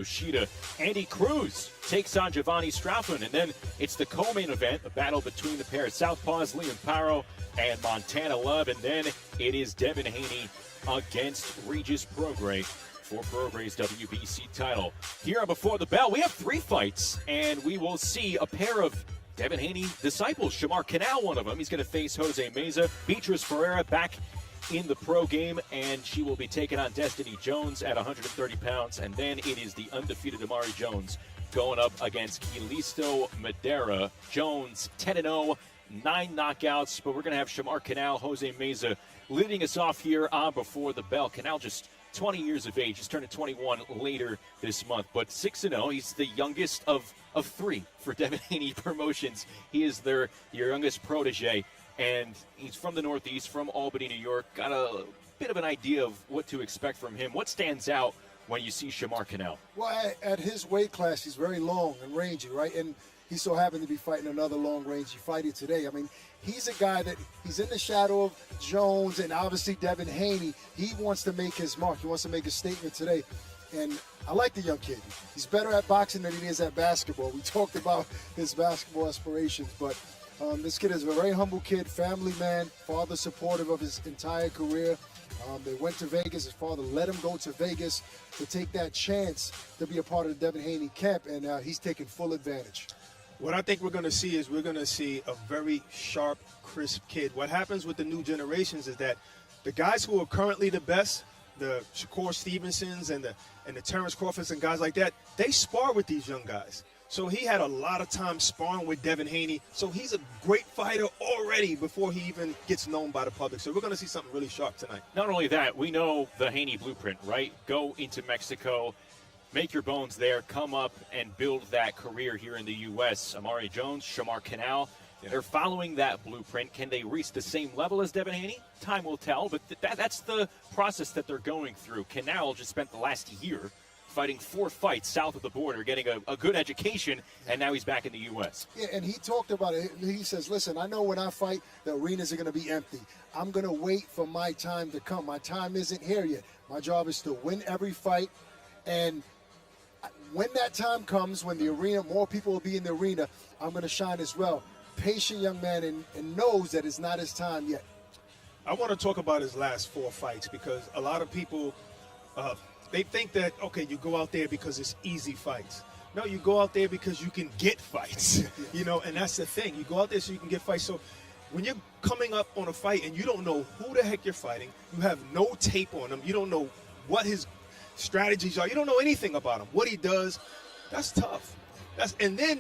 Yoshida. Andy Cruz takes on Giovanni Strauffman, and then it's the co-main event, a battle between the pair of Southpaws, Liam Paro and Montana Love, and then it is Devin Haney against Regis Prograis for Prograis' WBC title. Here on Before the Bell, we have 3 fights, and we will see a pair of Devin Haney disciples. Shamar Canal, one of them. He's going to face Jose Meza. Beatriz Ferreira back in the pro game, and she will be taking on Destiny Jones at 130 pounds. And then it is the undefeated Amari Jones going up against Kilisto Madera. Jones 10-0, 9 knockouts, but we're going to have Shamar Canal, Jose Meza leading us off here on Before the Bell. Canal just 20 years of age. He's turning 21 later this month, but 6-0. He's the youngest of 3 for Devin Haney Promotions. He is your youngest protege, and he's from the Northeast, from Albany, New York. Got a bit of an idea of what to expect from him. What stands out when you see Shamar Canal? Well, at his weight class, he's very long and rangy, right? And he so happened to be fighting another long-range fighter today. I mean, he's a guy that he's in the shadow of Jones and obviously Devin Haney. He wants to make his mark. He wants to make a statement today. And I like the young kid. He's better at boxing than he is at basketball. We talked about his basketball aspirations, but this kid is a very humble kid, family man, father supportive of his entire career. They went to Vegas. His father let him go to Vegas to take that chance to be a part of the Devin Haney camp, and he's taking full advantage. What I think we're going to see is we're going to see a very sharp, crisp kid. What happens with the new generations is that the guys who are currently the best, the Shakur Stevensons and the Terrence Crawfords and guys like that, they spar with these young guys. So he had a lot of time sparring with Devin Haney. So he's a great fighter already before he even gets known by the public. So we're going to see something really sharp tonight. Not only that, we know the Haney blueprint, right? Go into Mexico, make your bones there, come up and build that career here in the U.S. Amari Jones, Shamar Canal, they're following that blueprint. Can they reach the same level as Devin Haney? Time will tell, but that's the process that they're going through. Canal just spent the last year fighting 4 fights south of the border, getting a good education, and now he's back in the U.S. Yeah, and he talked about it. He says, listen, I know when I fight, the arenas are going to be empty. I'm going to wait for my time to come. My time isn't here yet. My job is to win every fight, and when that time comes, when the arena, more people will be in the arena, I'm going to shine as well. Patient young man and knows that it's not his time yet. I want to talk about his last 4 fights because a lot of people, they think that, okay, you go out there because it's easy fights. No, you go out there because you can get fights, you know, and that's the thing. You go out there so you can get fights. So when you're coming up on a fight and you don't know who the heck you're fighting, you have no tape on him, you don't know what his strategies are, you don't know anything about him, what he does, that's tough. And then,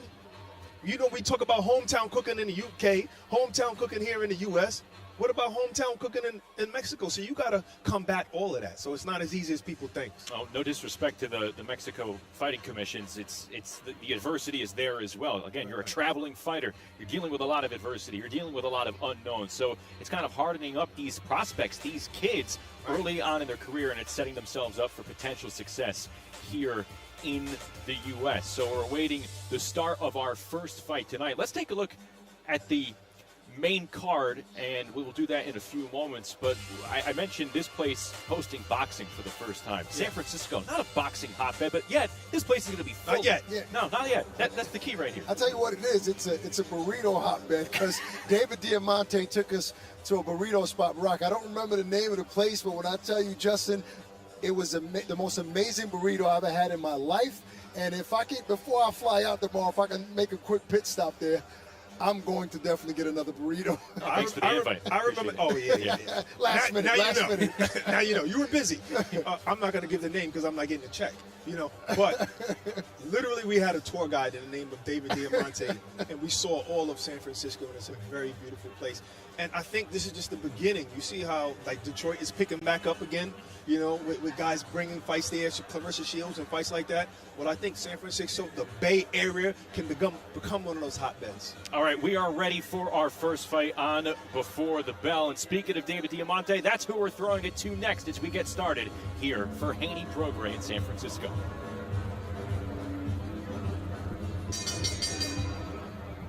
you know, we talk about hometown cooking in the UK, hometown cooking here in the US. What about hometown cooking in Mexico? So you got to combat all of that. So it's not as easy as people think. Oh, no disrespect to the Mexico fighting commissions. The adversity is there as well. Again, you're a traveling fighter. You're dealing with a lot of adversity. You're dealing with a lot of unknowns. So it's kind of hardening up these prospects, these kids, early on in their career, and it's setting themselves up for potential success here in the U.S. So we're awaiting the start of our first fight tonight. Let's take a look at the main card, and we will do that in a few moments. But I mentioned this place hosting boxing for the first time. San Francisco, not a boxing hotbed, but yet this place is going to be full. Not yet. Yeah. No, not yet. That's the key right here. I'll tell you what it is. It's a burrito hotbed because David Diamante took us to a burrito spot, Rock. I don't remember the name of the place, but when I tell you, Justin, it was the most amazing burrito I ever had in my life. And if I can, before I fly out tomorrow, if I can make a quick pit stop there, I'm going to definitely get another burrito. Thanks for the invite. I remember. Oh, yeah. Last minute. Now you know. You were busy. I'm not going to give the name because I'm not getting a check, you know. But literally we had a tour guide in the name of David Diamante, and we saw all of San Francisco, and it's a very beautiful place. And I think this is just the beginning. You see how, like, Detroit is picking back up again, you know, with guys bringing fights there, Clarissa Shields and fights like that. Well, I think San Francisco, the Bay Area, can become one of those hotbeds. All right, we are ready for our first fight on Before the Bell. And speaking of David Diamante, that's who we're throwing it to next as we get started here for Haney Prograis in San Francisco.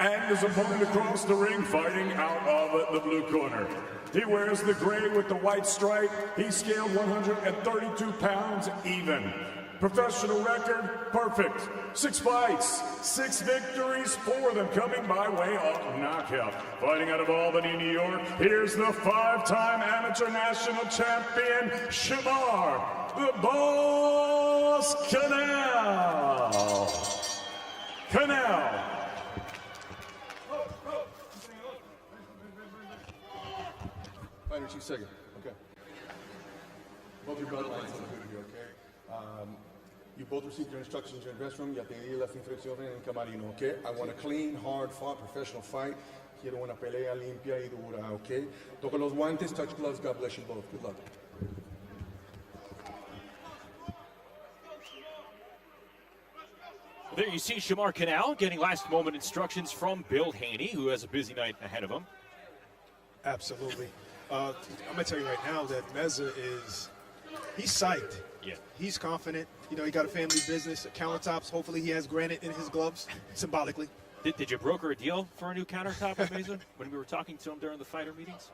And his opponent across the ring, fighting out of the blue corner. He wears the gray with the white stripe. He scaled 132 pounds even. Professional record, perfect. 6 fights, 6 victories, 4 of them coming by way of knockout. Fighting out of Albany, New York, here's the 5-time amateur national champion, Shamar, the Boss Canal. Canal. Fighter 2 seconds. Okay. Both your bloodlines look good to me, okay? You both received your instructions in your dress room. Ya te di las instrucciones en el camarino, okay? I want a clean, hard fought, professional fight. Quiero una pelea limpia y dura, okay? Toca los guantes, touch gloves. God bless you both. Good luck. There you see Shamar Canal getting last moment instructions from Bill Haney, who has a busy night ahead of him. Absolutely. I'm going to tell you right now that Meza he's psyched. Yeah. He's confident. You know, he got a family business, countertops. Hopefully he has granite in his gloves, symbolically. Did you broker a deal for a new countertop with Meza when we were talking to him during the fighter meetings?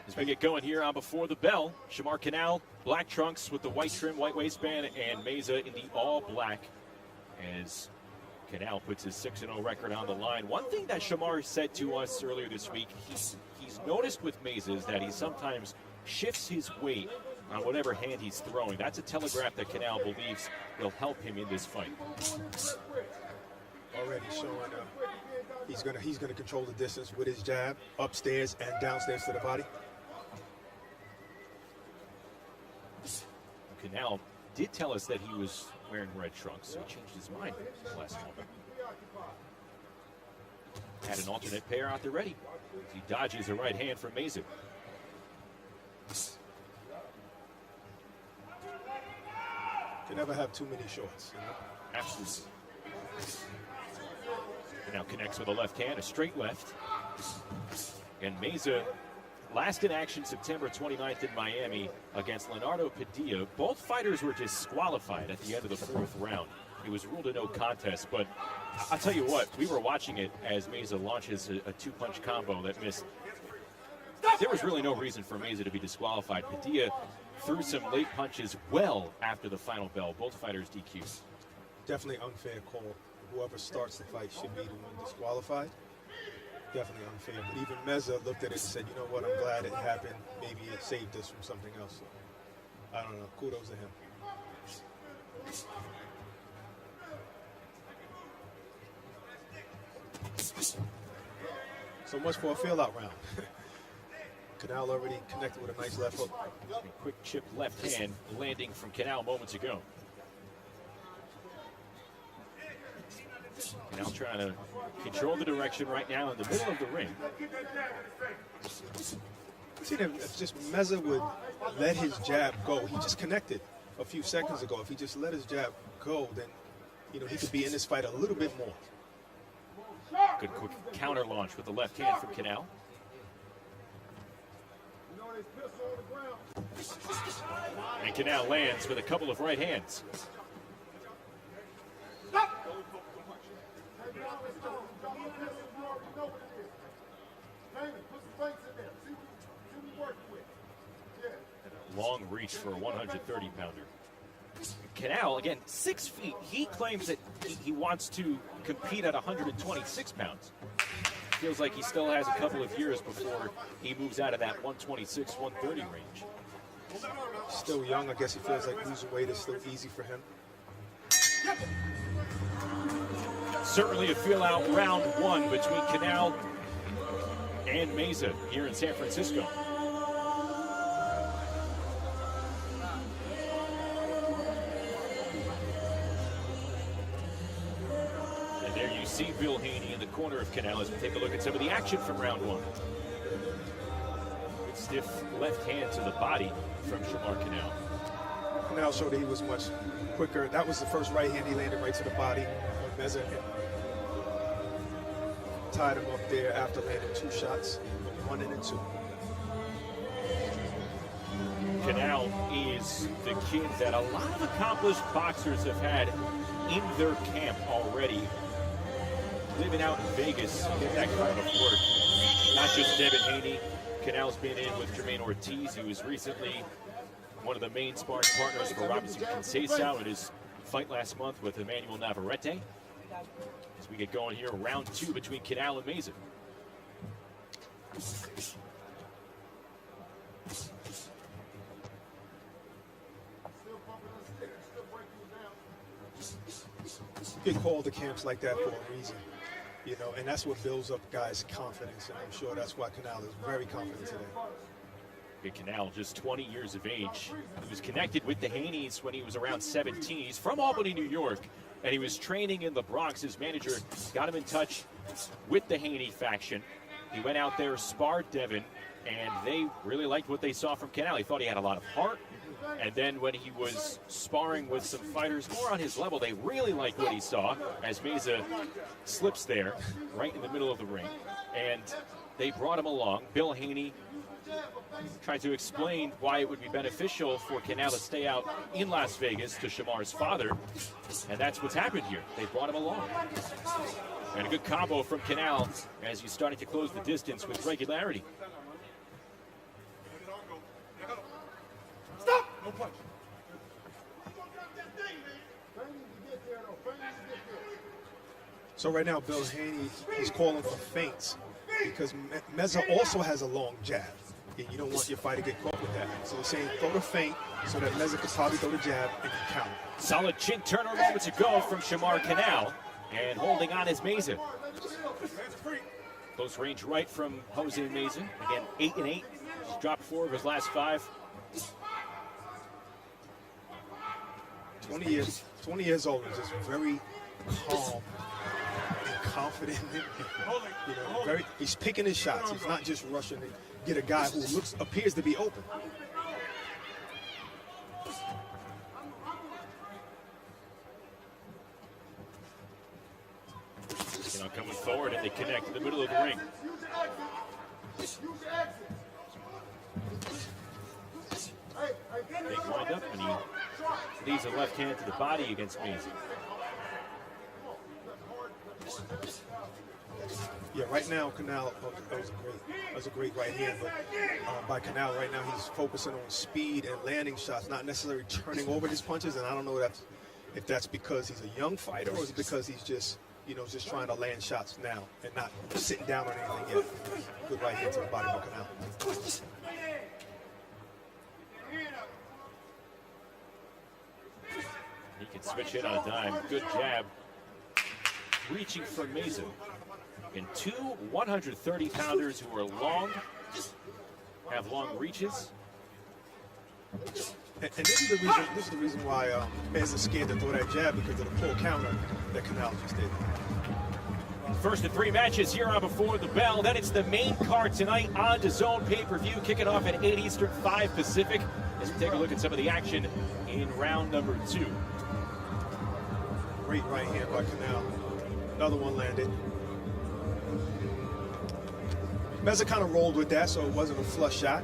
As we get going here on Before the Bell, Shamar Canal, black trunks with the white trim, white waistband, and Meza in the all black as Canal puts his 6-0 record on the line. One thing that Shamar said to us earlier this week, he's noticed with Meza is that he sometimes shifts his weight on whatever hand he's throwing. That's a telegraph that Canal believes will help him in this fight. Already showing he's gonna control the distance with his jab, upstairs and downstairs to the body. Canal did tell us that he was wearing red trunks, so he changed his mind last moment. Had an alternate pair out there ready. He dodges a right hand from Meza. You never have too many shorts. You know? Absolutely. Now connects with a left hand, a straight left. And Meza, last in action September 29th in Miami against Leonardo Padilla. Both fighters were disqualified at the end of the 4th round. It was ruled a no contest, but I'll tell you what, we were watching it as Meza launches a 2-punch combo that missed. There was really no reason for Meza to be disqualified. Padilla threw some late punches well after the final bell. Both fighters DQ'd. Definitely unfair call. Whoever starts the fight should be the one disqualified. Definitely unfair. But even Meza looked at it and said, you know what, I'm glad it happened. Maybe it saved us from something else. So, I don't know. Kudos to him. So much for a fill-out round. Canal already connected with a nice left hook. A quick chip left hand landing from Canal moments ago. Canal trying to control the direction right now in the middle of the ring. See, if just Meza would let his jab go. He just connected a few seconds ago. If he just let his jab go, then, you know, he could be in this fight a little bit more. Good quick counter launch with the left hand from Canal. And Canal lands with a couple of right hands. Long reach for a 130-pounder. Canal, again, 6 feet. He claims that he wants to compete at 126 pounds. Feels like he still has a couple of years before he moves out of that 126, 130 range. Still young. I guess he feels like losing weight is still easy for him. Certainly a feel-out round 1 between Canal and Meza here in San Francisco. And there you see Bill Haney in the corner of Canal as we take a look at some of the action from round 1. Good stiff left hand to the body from Shamar Canal. Canal showed that he was much quicker. That was the first right hand he landed right to the body. Meza tied him up there after landing 2 shots, 1 and 2. Canal is the kid that a lot of accomplished boxers have had in their camp already. living out in Vegas, get that kind of work. Not just Devin Haney. Canal's been in with Jermaine Ortiz. He was recently one of the main sparring partners for Robinson Conceição in his fight last month with Emmanuel Navarrete. As we get going here, round 2 between Canal and Meza. You get called to camps like that for a reason, you know, and that's what builds up guys' confidence, and I'm sure that's why Canal is very confident today. Canal, just 20 years of age. He was connected with the Haneys when he was around 17. He's from Albany, New York, and he was training in the Bronx. His manager got him in touch with the Haney faction. He went out there, sparred Devin, and they really liked what they saw from Canal. He thought he had a lot of heart. And then when he was sparring with some fighters more on his level, they really liked what he saw as Meza slips there right in the middle of the ring. And they brought him along. Bill Haney tried to explain why it would be beneficial for Canal to stay out in Las Vegas to Shamar's father. And that's what's happened here. They brought him along. And a good combo from Canal as he's starting to close the distance with regularity. Stop! No punch. So right now, Bill Haney is calling for feints because Meza also has a long jab. And you don't want your fighter to get caught with that. So he's saying throw the feint so that Meza can probably throw the jab and you count. Solid chin turner moments ago from Shamar Canal. And holding on is Meza. Close range right from Jose Meza. Again, 8-8. He's dropped 4 of his last 5. 20 years old, and just very calm and confident. You know, he's picking his shots. He's not just rushing to get a guy who appears to be open. You know, coming forward and they connect in the middle of the ring. Big wind up and he leaves a left hand to the body against Meza. Yeah, right now, Canal, that was a great right hand, but by Canal right now, he's focusing on speed and landing shots, not necessarily turning over his punches, and I don't know if that's because he's a young fighter or is it because he's just, you know, just trying to land shots now and not sitting down on anything yet. Good right hand to the body by Canal. He can switch it on a dime. Good jab. Reaching from Meza. And 2 130-pounders who are long, have long reaches. And this is the reason why Meza's scared to throw that jab, because of the pull counter that Canal just did. First of 3 matches here on Before the Bell. Then it's the main card tonight on DAZN pay-per-view. Kicking off at 8 Eastern, 5 Pacific. As we take a look at some of the action in round number 2. Great right hand by Canal. Another one landed. Meza kind of rolled with that, so it wasn't a flush shot.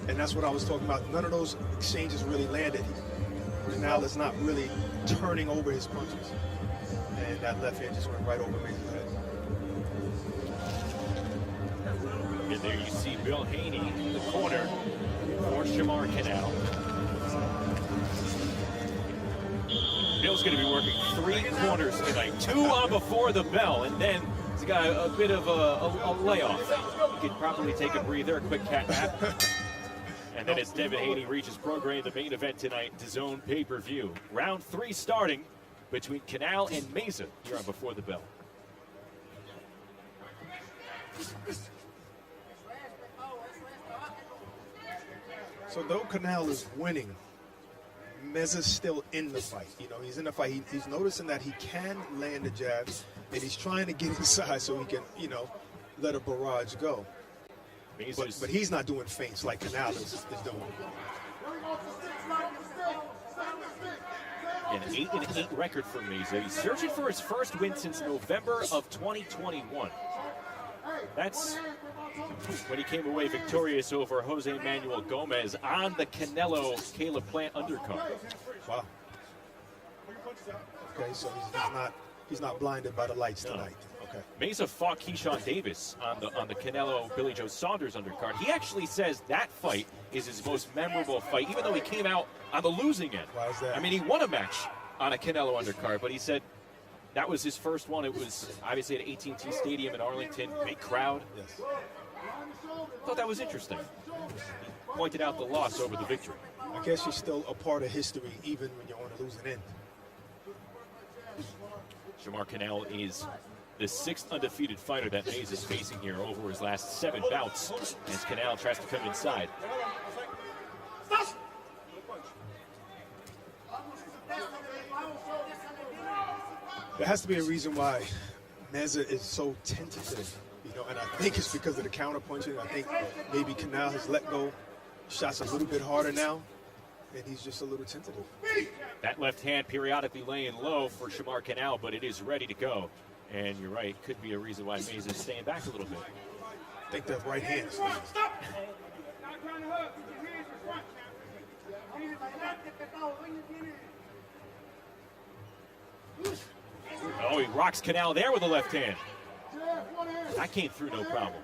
And that's what I was talking about. None of those exchanges really landed. Canal is not really turning over his punches. And that left hand just went right over Meza's head. And there you see Bill Haney in the corner for Shamar Canal. Bill's going to be working 3 corners tonight. 2 on Before the Bell, and then he's got a bit of a layoff. He can probably take a breather, a quick cat nap. And then it's Devin Haney, Regis Prograis, the main event tonight, DAZN pay-per-view. Round 3 starting between Canal and Meza here on Before the Bell. So though Canal is winning, Meza's still in the fight. You know, he's in the fight. He's noticing that he can land the jabs, and he's trying to get inside so he can, you know, let a barrage go. But he's not doing feints like Canal is doing. An 8-8 record for Meza. He's searching for his first win since November of 2021. That's when he came away victorious over Jose Manuel Gomez on the Canelo Caleb Plant undercard. Wow. Okay, so he's not blinded by the lights tonight. Okay. Meza fought Keyshawn Davis on the Canelo Billy Joe Saunders undercard. He actually says that fight is his most memorable fight, even though he came out on the losing end. Why is that? I mean, he won a match on a Canelo undercard, but he said that was his first one. It was obviously at AT&T Stadium in Arlington, big crowd. Yes. Thought that was interesting. He pointed out the loss over the victory. I guess you're still a part of history, even when you're on the losing end. Shamar Canal is the 6th undefeated fighter that Mays is facing here over his last 7 bouts, as Canal tries to come inside. There has to be a reason why Meza is so tentative, and I think it's because of the counterpunching. I think maybe Canal has let go shots a little bit harder now, and he's just a little tentative. That left hand periodically laying low for Shamar Canal, but it is ready to go. And you're right, could be a reason why Mays is staying back a little bit. I think that right hand. Oh, he rocks Canal there with the left hand. That came through no problem.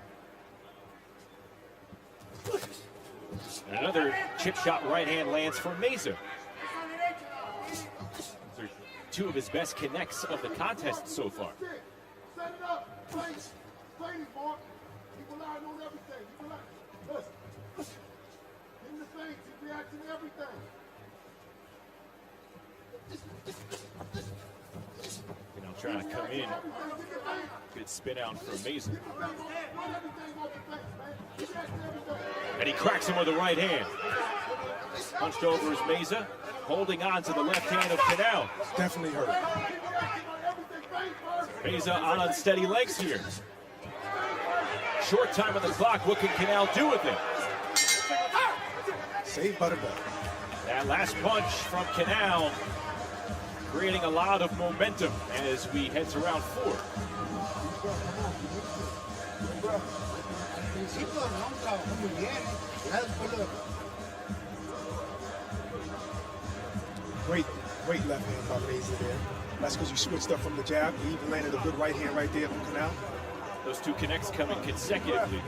And another chip shot right hand lands for Meza. These are 2 of his best connects of the contest so far. Set it up. Play this, Mark. Keep an eye on everything. Keep an eye. Listen. In the things, he reacts to everything. Canal trying to come in. Good spin out from Meza. And he cracks him with the right hand. Punched over is Meza, holding on to the left hand of Canal. Definitely hurt. Meza on unsteady legs here. Short time on the clock. What can Canal do with it? Saved by the bell. That last punch from Canal creating a lot of momentum as we head to round 4. Great left hand by Meza there. That's because you switched up from the jab. He even landed a good right hand right there from Canal. Those 2 connects coming consecutively.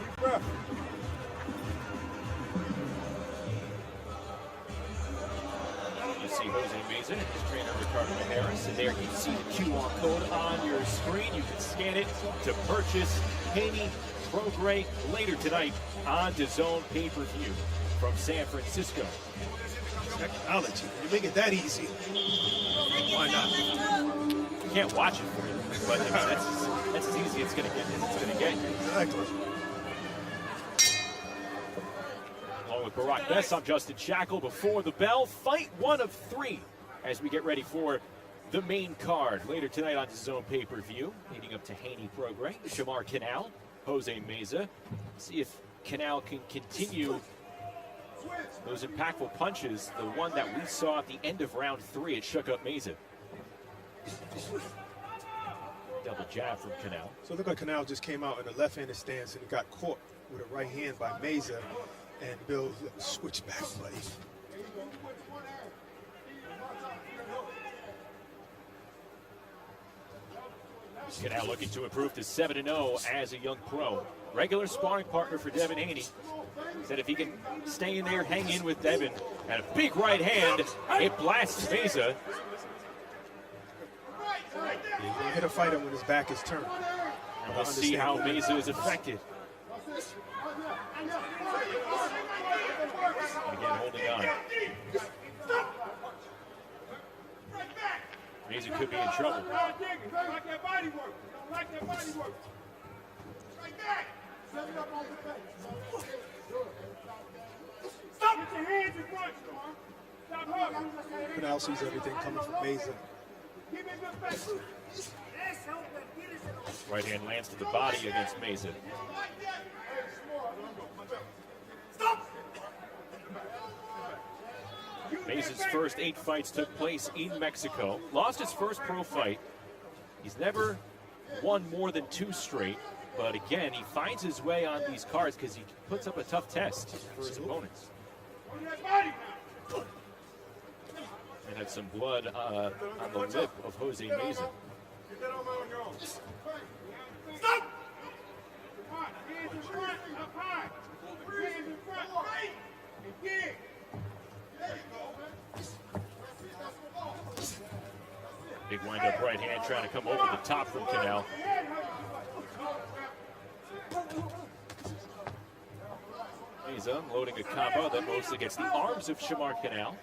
You see Jose Meza and his trainer Ricardo Harris, and there you see the QR code on your screen. You can scan it to purchase Haney Prograis later tonight on DAZN pay-per-view from San Francisco. Technology. You make it that easy. Why not? You can't watch it for you, but I mean, that's as easy as it's going to get. Exactly. Along with Barack Bess, I'm Justin Shackle. Before the bell, fight 1 of 3 as we get ready for the main card later tonight on DAZN pay-per-view, leading up to Haney Prograis, Shamar Canal, Jose Meza. See if Canal can continue those impactful punches. The one that we saw at the end of round 3, it shook up Meza. Double jab from Canal. So it looked like Canal just came out in a left-handed stance and got caught with a right hand by Meza, and Bill switched back, buddy. Canal looking to improve to 7-0 as a young pro. Regular sparring partner for Devin Haney. Said if he can stay in there, hang in with Devin, and a big right hand, it blasts Meza. You can hit a fighter when his back is turned. And we'll see how Meza is affected. Again, holding on. Meza could be in trouble. Canal sees everything coming from Meza. Right hand lands to the body against Meza. Meza's first 8 fights took place in Mexico. Lost his first pro fight. He's never won more than 2 straight. But again, he finds his way on these cards because he puts up a tough test for his opponents. And had some blood on the lip of Jose Meza. Stop! Big wind-up right hand trying to come over the top from Canal. Meza loading a combo that mostly gets the arms of Shamar Canal.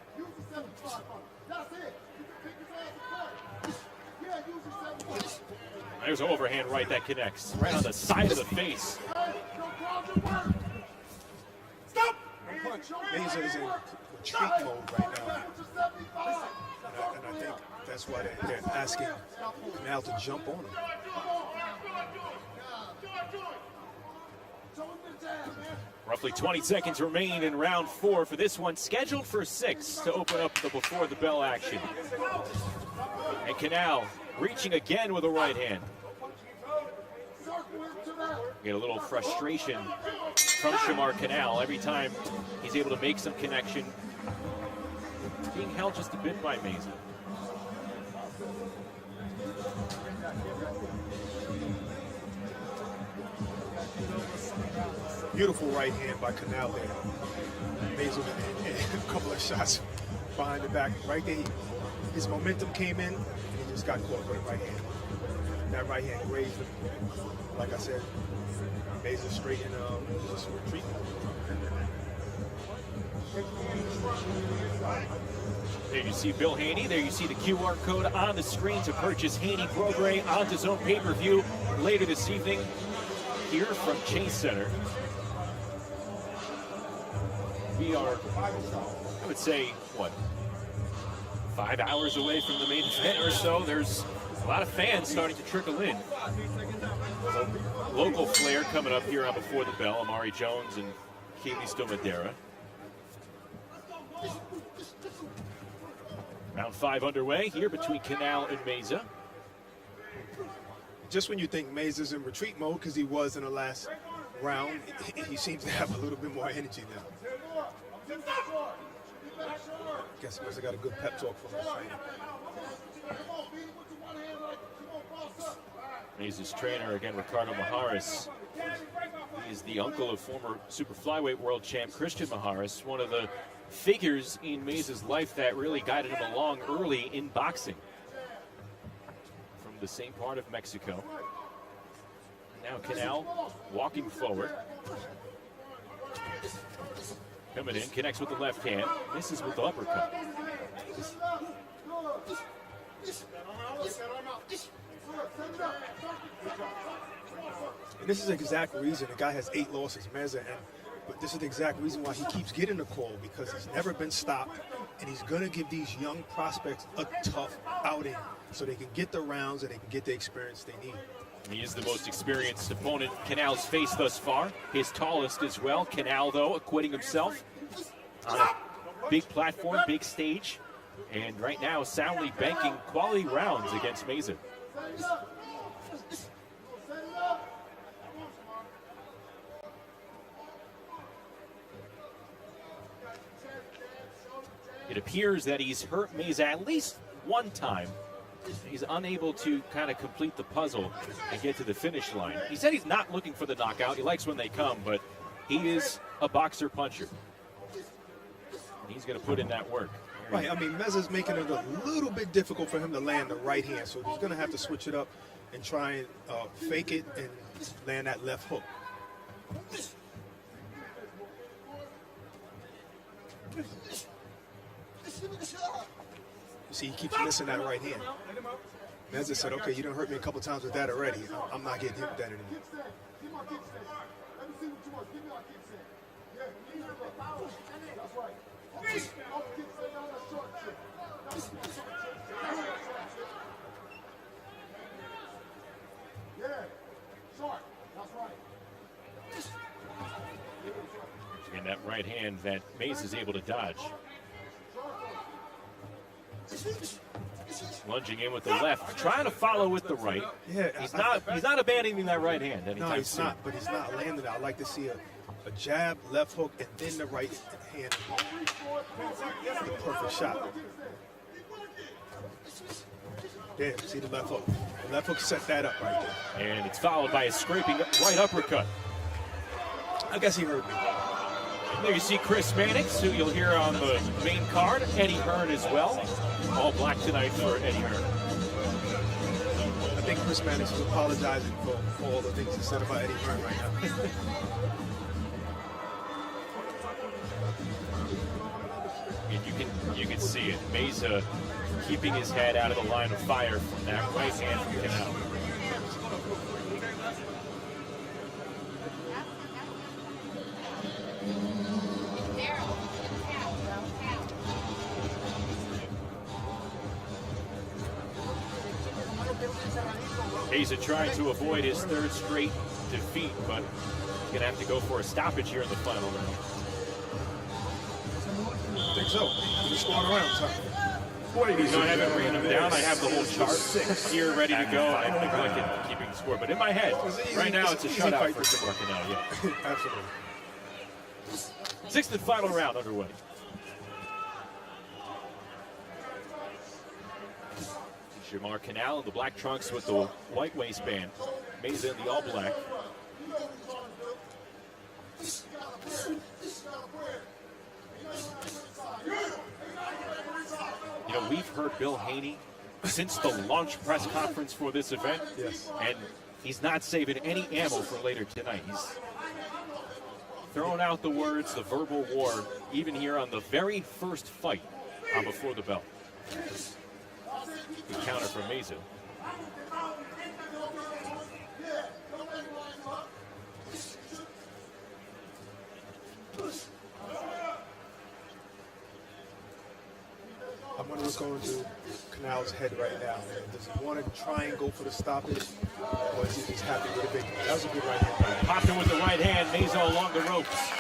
There's an overhand right that connects right on the side of the face. Stop! Meza is in retreat mode right now. And I think that's why they're asking Canal to jump on him. Roughly 20 seconds remain in round 4 for this one, scheduled for 6 to open up the before the bell action. And Canal reaching again with a right hand. Get a little frustration from Shamar Canal every time he's able to make some connection. Being held just a bit by Meza. Beautiful right hand by Canal there. Meza with a couple of shots behind the back. Right there, his momentum came in, and he just got caught with a right hand. That right hand grazed him. Like I said, Meza straight in just retreat. There you see Bill Haney. There you see the QR code on the screen to purchase Haney Prograis on DAZN pay-per-view later this evening here from Chase Center. We are, I would say, what, 5 hours away from the main event or so. There's a lot of fans starting to trickle in. Local flair coming up here on Before the Bell. Amari Jones and Kaylee Stomadera. Round 5 underway here between Canal and Meza. Just when you think Meza's in retreat mode, because he was in the last round, he seems to have a little bit more energy now. Guess he must have got a good pep talk from his trainer. Meza's trainer, again, Ricardo Maharis. He is the uncle of former super flyweight world champ Christian Maharis, one of the figures in Meza's life that really guided him along early in boxing. From the same part of Mexico. Now Canal walking forward. Coming in, connects with the left hand, misses with the uppercut. And this is the exact reason the guy has 8 losses, Meza, but this is the exact reason why he keeps getting the call, because he's never been stopped, and he's going to give these young prospects a tough outing so they can get the rounds and they can get the experience they need. He is the most experienced opponent Canal's faced thus far, his tallest as well. Canal, though, acquitting himself on a big platform, big stage, and right now soundly banking quality rounds against Meza. It appears that he's hurt Meza at least one time. He's unable to kind of complete the puzzle and get to the finish line. He said he's not looking for the knockout. He likes when they come, but he is a boxer puncher. And he's going to put in that work. Right, I mean, Meza's making it a little bit difficult for him to land the right hand, so he's going to have to switch it up and try and fake it and land that left hook. You see, he keeps missing that right hand. Meza said, okay, you done hurt me a couple times with that already. I'm not getting hit with that anymore. And that right hand that Mace is able to dodge. Lunging in with the left, trying to follow with the right. Yeah, he's not abandoning that right hand anytime No, he's soon. not, but he's not landing it. I like to see a jab, left hook, and then the right hand. The perfect shot. There, see the left hook. The left hook set that up right there. And it's followed by a scraping right uppercut. I guess he heard me. And there you see Chris Mannix, who you'll hear on the main card. Eddie Hearn as well. All black tonight for Eddie Hearn. I think Chris Mannix is apologizing for all the things he said about Eddie Hearn right now. And you can see it. Meza keeping his head out of the line of fire from that right hand from Canal. Meza trying to avoid his third straight defeat, but he's going to have to go for a stoppage here in the final round. I think so. He's going around, son. I haven't written them down. I have the whole chart here ready to go. I've neglected keeping score, but in my head, right now it's a shutout for Shamar Canal. Yeah, Absolutely. Sixth and final round underway. Shamar Canal in the black trunks with the white waistband. Meza in the all black. You know, we've heard Bill Haney since the launch press conference for this event. Yes. And he's not saving any ammo for later tonight. He's throwing out the words, the verbal war, even here on the very first fight before the bell. Good counter from Meza. I'm going to look into Canal's head right now. Does he want to try and go for the stoppage, or is he just happy with the big one? That was a good right hand. Popped him with the right hand, Meza along the ropes.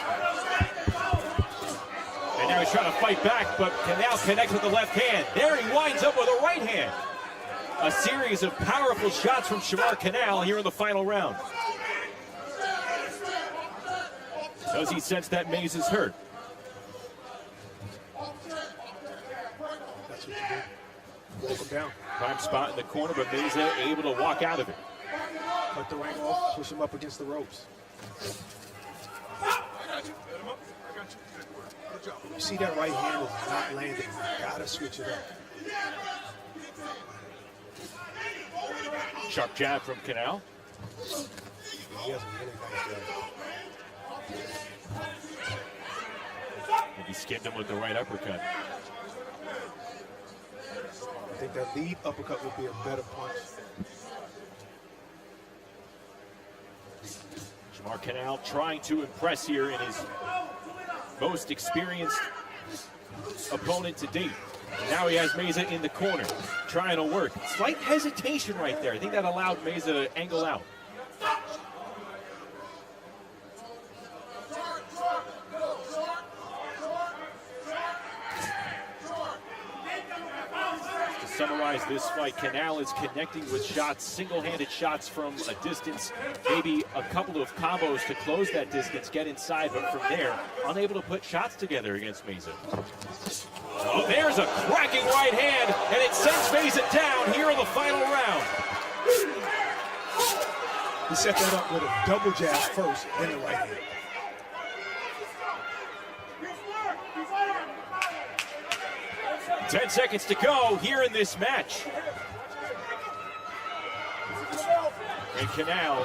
And now he's trying to fight back, but Canal connects with the left hand. There he winds up with a right hand. A series of powerful shots from Shamar Canal here in the final round. Does he sense that Meza's hurt? That's what you do. Walk him down. Prime spot in the corner, but Meza able to walk out of it. Cut the ring off, push him up against the ropes. You see that right hand is not landing. You gotta switch it up. Sharp jab from Canal. He has a really nice jab. And he skinned him with the right uppercut. I think that lead uppercut would be a better punch. Shamar Canal trying to impress here in his most experienced opponent to date. Now he has Meza in the corner, trying to work. Slight hesitation right there. I think that allowed Meza to angle out. To summarize this fight, Canal is connecting with shots, single-handed shots from a distance, maybe a couple of combos to close that distance, get inside, but from there, unable to put shots together against Meza. Oh, there's a cracking right hand, and it sends Meza down here in the final round. He set that up with a double jab first, then the right hand. Ten seconds to go here in this match. And Canal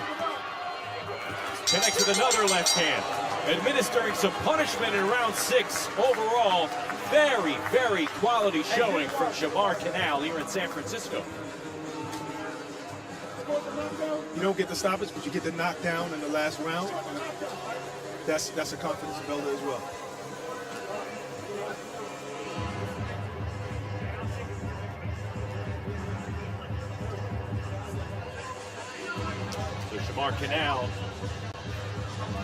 connects with another left hand, administering some punishment in round 6. Overall, very, very quality showing from Shamar Canal here in San Francisco. You don't get the stoppage, but you get the knockdown in the last round. That's a confidence builder as well. So Shamar Canal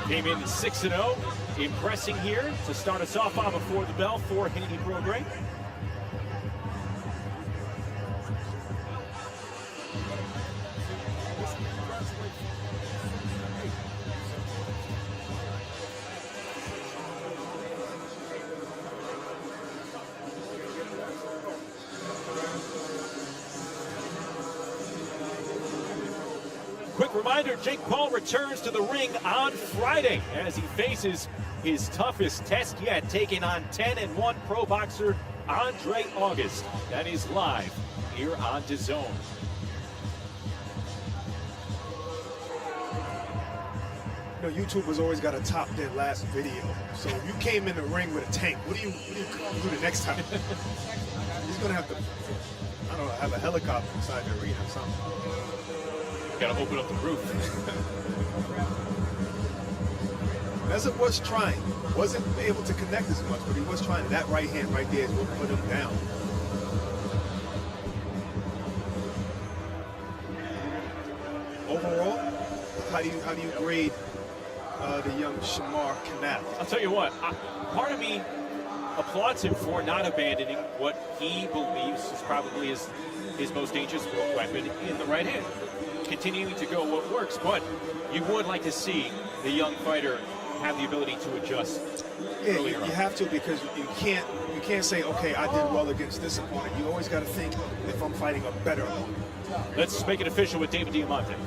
came in 6-0, impressing here to start us off on before the bell for Regis Prograis. Quick reminder, Jake Paul returns to the ring on Friday as he faces his toughest test yet, taking on 10-1 pro boxer Andre August. That is live here on DAZN. You know, YouTube has always got to top their last video. So if you came in the ring with a tank, what do you do the next time? He's gonna have to, I don't know, have a helicopter inside the arena or something. Got to open up the roof. Meza was trying. Wasn't able to connect as much, but he was trying. That right hand right there is what put him down. Overall, how do you grade the young Shamar Canal? I'll tell you what, part of me applauds him for not abandoning what he believes is probably his most dangerous weapon in the right hand. Continuing to go what works, but you would like to see the young fighter have the ability to adjust. Yeah, you have to, because you can't say, okay, I did well against this opponent. You always got to think if I'm fighting a better opponent. Let's make it official with David Diamante.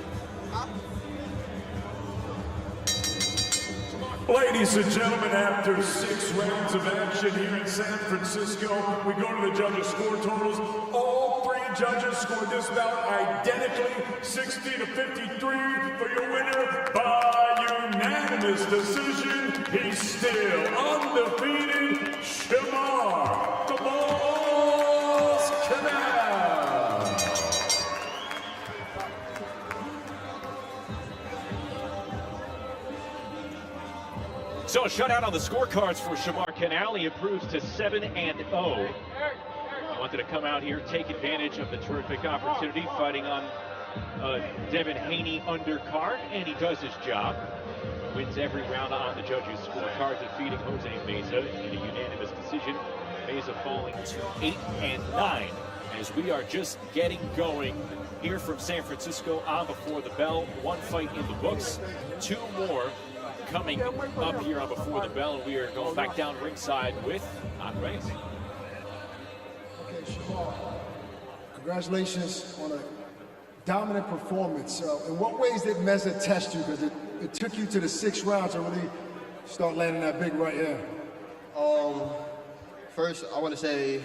Ladies and gentlemen, after 6 rounds of action here in San Francisco, we go to the judges' score totals. All 3 judges scored this bout identically, 60-53 for your winner by unanimous decision. He's still undefeated, Shamar "The Boss" Canal. So a shutout on the scorecards for Shamar Canal. He improves to 7-0. He wanted to come out here, take advantage of the terrific opportunity, fighting on Devin Haney undercard, and he does his job. Wins every round on the judges' scorecard, defeating Jose Meza in a unanimous decision. Meza falling to 8-9 as we are just getting going here from San Francisco on Before the Bell. 1 fight in the books, 2 more coming up here on Before the Bell, and we are going back down ringside with Andre. Okay, Shamar, congratulations on a dominant performance. In what ways did Meza test you? Because it took you to the 6 rounds to really start landing that big right hand. First, I want to say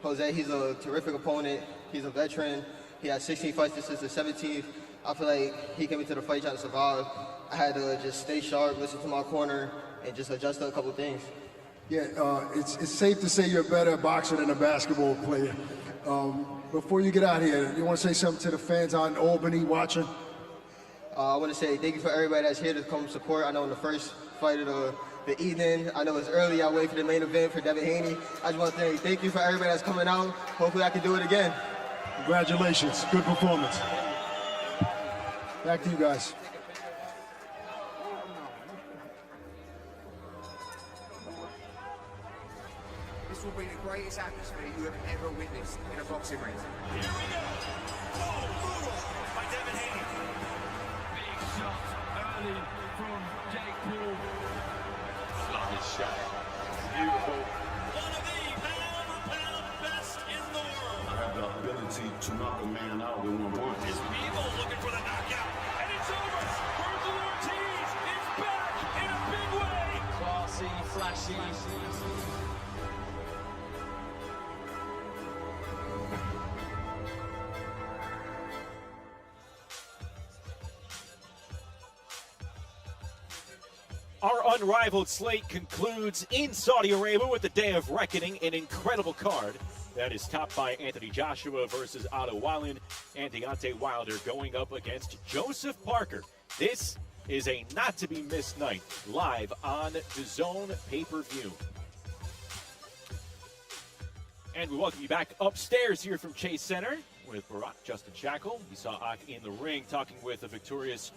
Jose, he's a terrific opponent. He's a veteran. He has 16 fights. This is the 17th. I feel like he came into the fight trying to survive. I had to just stay sharp, listen to my corner, and just adjust to a couple things. Yeah, it's safe to say you're a better boxer than a basketball player. Before you get out here, you want to say something to the fans out in Albany watching? I want to say thank you for everybody that's here to come support. I know in the first fight of the evening, I know it's early. I wait for the main event for Devin Haney. I just want to say thank you for everybody that's coming out. Hopefully I can do it again. Congratulations, good performance. Back to you guys. This will be the greatest atmosphere you have ever witnessed in a boxing ring. Here we go. Oh, brutal by Devin Haney. Big shot early from Jake Paul. Lovely shot. Beautiful. One of the pound-for-pound best in the world. I have the ability to knock a man out with 1 punch. His people looking for the knockout. And it's over. Virgil Ortiz is back in a big way. Classy, flashy. Our unrivaled slate concludes in Saudi Arabia with the Day of Reckoning, an incredible card that is topped by Anthony Joshua versus Otto Wallin, and Deontay Wilder going up against Joseph Parker. This is a not-to-be-missed night, live on DAZN pay-per-view. And we welcome you back upstairs here from Chase Center with Barack Justin Shackle. You saw Ak in the ring talking with the victorious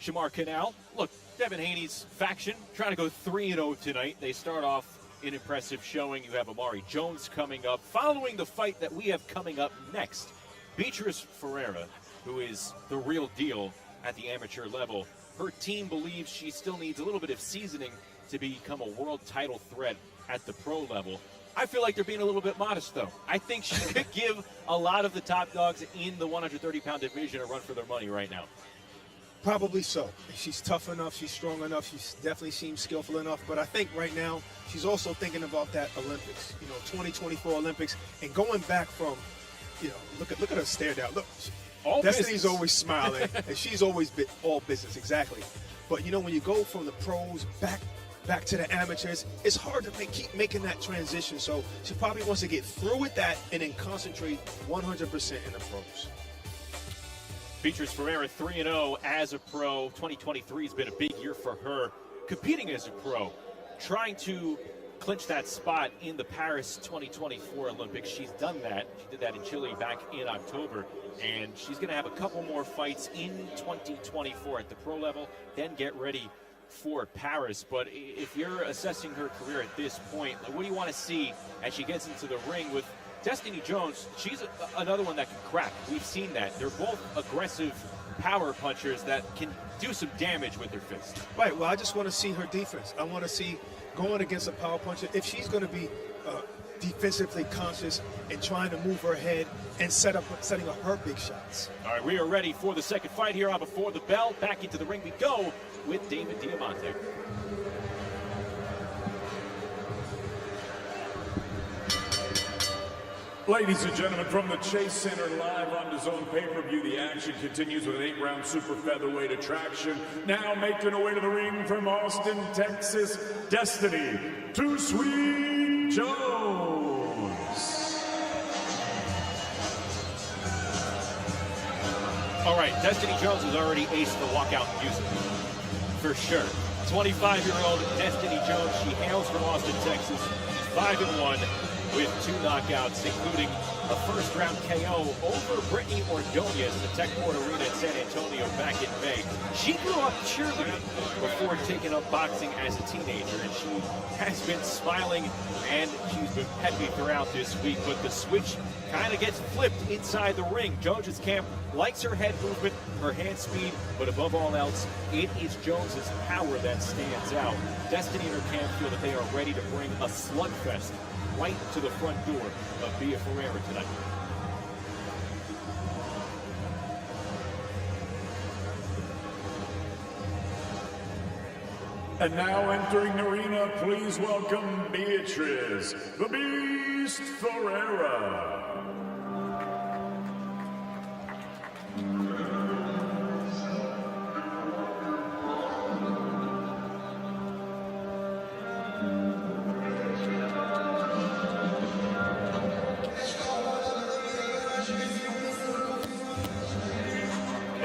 Shamar Canal. Look, Devin Haney's faction trying to go 3-0 tonight. They start off an impressive showing. You have Amari Jones coming up. Following the fight that we have coming up next, Beatrice Ferreira, who is the real deal at the amateur level. Her team believes she still needs a little bit of seasoning to become a world title threat at the pro level. I feel like they're being a little bit modest, though. I think she could give a lot of the top dogs in the 130-pound division a run for their money right now. Probably so. She's tough enough. She's strong enough. She definitely seems skillful enough. But I think right now she's also thinking about that Olympics. 2024 Olympics, and going back from, look at her stare down. Look, all Destiny's business. always smiling, and she's always been all business. Exactly. But when you go from the pros back to the amateurs, it's hard to keep making that transition. So she probably wants to get through with that and then concentrate 100% in the pros. Beatrice Ferreira 3-0 as a pro. 2023 has been a big year for her, competing as a pro, trying to clinch that spot in the Paris 2024 Olympics. She's done that. She did that in Chile back in October, and she's going to have a couple more fights in 2024 at the pro level, then get ready for Paris. But if you're assessing her career at this point, what do you want to see as she gets into the ring with Destiny Jones? She's another one that can crack. We've seen that. They're both aggressive power punchers that can do some damage with their fists. Right. Well, I just want to see her defense. I want to see going against a power puncher, if she's going to be defensively conscious and trying to move her head and setting up her big shots. All right, we are ready for the second fight here on Before the Bell. Back into the ring we go with David Diamante. Ladies and gentlemen, from the Chase Center live on DAZN pay-per-view, the action continues with an 8-round super featherweight attraction. Now making her way to the ring from Austin, Texas, Destiny Too Sweet Jones. All right, Destiny Jones has already aced the walkout music, for sure. 25-year-old Destiny Jones, she hails from Austin, Texas. She's 5-1. With 2 knockouts, including a first-round KO over Brittany Ordonez at the Tech Port Arena in San Antonio back in May. She grew up cheerleading before taking up boxing as a teenager, and she has been smiling and she's been peppy throughout this week. But the switch kind of gets flipped inside the ring. Jones's camp likes her head movement, her hand speed, but above all else, it is Jones's power that stands out. Destiny and her camp feel that they are ready to bring a slugfest right to the front door of Bia Ferreira tonight. And now entering the arena, please welcome Beatrice, the Beast Ferreira.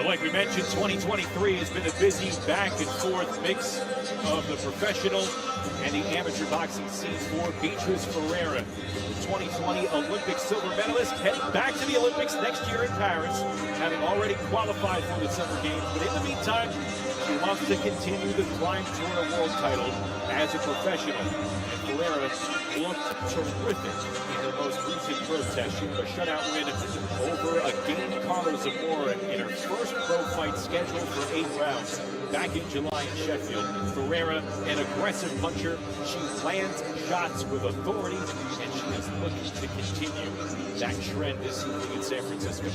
Like we mentioned, 2023 has been a busy back and forth mix of the professional and the amateur boxing scene for Beatrice Ferreira, the 2020 Olympic silver medalist, heading back to the Olympics next year in Paris, having already qualified for the Summer Games. But in the meantime, she wants to continue the climb to her world title as a professional. And Ferreira looked terrific in her most recent protest. She had a shutout win over again Carlos Zamora in her first pro fight scheduled for 8 rounds back in July in Sheffield. Ferreira, an aggressive puncher, she lands shots with authority, and she is looking to continue that trend this evening in San Francisco.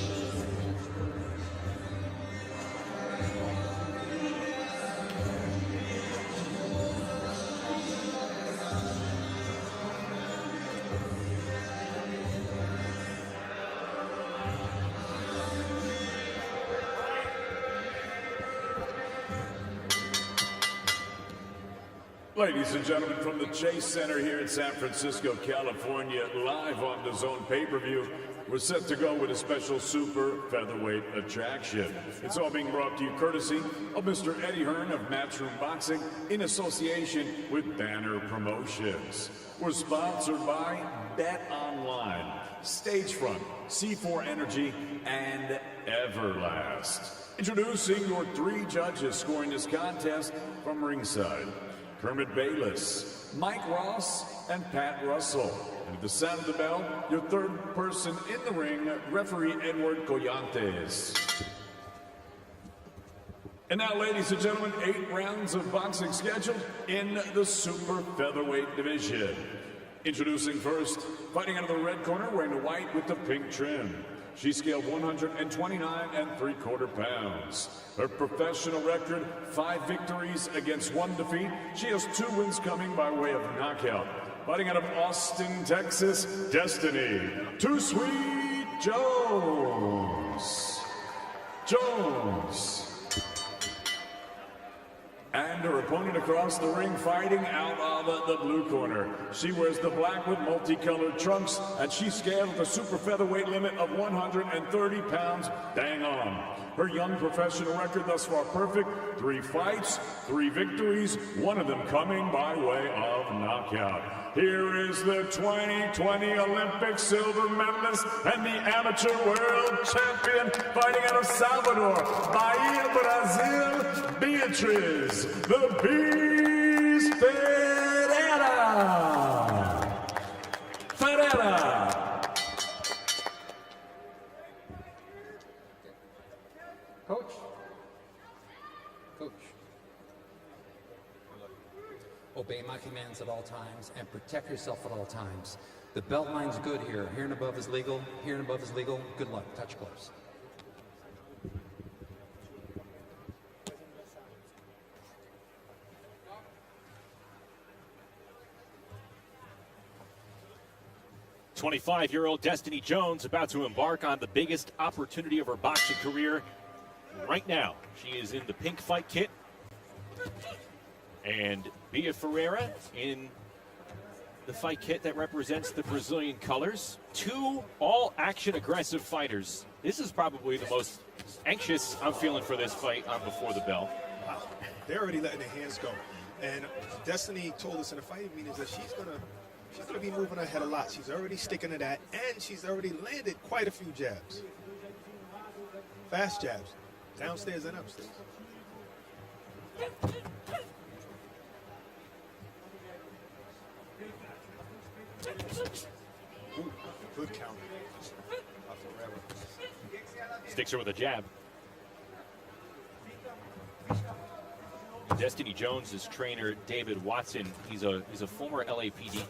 Ladies and gentlemen, from the Chase Center here in San Francisco, California, live on DAZN pay-per-view, we're set to go with a special super featherweight attraction. It's all being brought to you courtesy of Mr. Eddie Hearn of Matchroom Boxing in association with Banner Promotions. We're sponsored by Bet Online, Stagefront, C4 Energy, and Everlast. Introducing your 3 judges scoring this contest from ringside: Kermit Bayless, Mike Ross, and Pat Russell. And at the sound of the bell, your third person in the ring, referee Edward Collantes. And now, ladies and gentlemen, 8 rounds of boxing scheduled in the super featherweight division. Introducing first, fighting out of the red corner, wearing the white with the pink trim. She scaled 129 3/4 pounds. Her professional record, 5 victories against 1 defeat. She has 2 wins coming by way of knockout. Fighting out of Austin, Texas, Destiny Too Sweet Jones. And her opponent across the ring, fighting out of the blue corner. She wears the black with multicolored trunks, and she scaled the super featherweight limit of 130 pounds. Dang on. Her young professional record thus far perfect. 3 fights, 3 victories, 1 of them coming by way of knockout. Here is the 2020 Olympic silver medalist and the amateur world champion, fighting out of Salvador, Bahia, Brazil, Beatriz, the Beast Ferreira. Coach. Obey my commands at all times and protect yourself at all times. The belt line's good here. Here and above is legal. Here and above is legal. Good luck. Touch gloves. "25-year-old Destiny Jones about to embark on the biggest opportunity of her boxing career right now. She is in the pink fight kit. And Bia Ferreira in the fight kit that represents the Brazilian colors. 2 all-action aggressive fighters. This is probably the most anxious I'm feeling for this fight on Before the Bell. Wow. They're already letting their hands go. And Destiny told us in the fighting meetings that she's gonna be moving her head a lot. She's already sticking to that, and she's already landed quite a few jabs. Fast jabs. Downstairs and upstairs. Ooh, good counter. Sticks her with a jab. Destiny Jones' trainer, David Watson, he's a former LAPD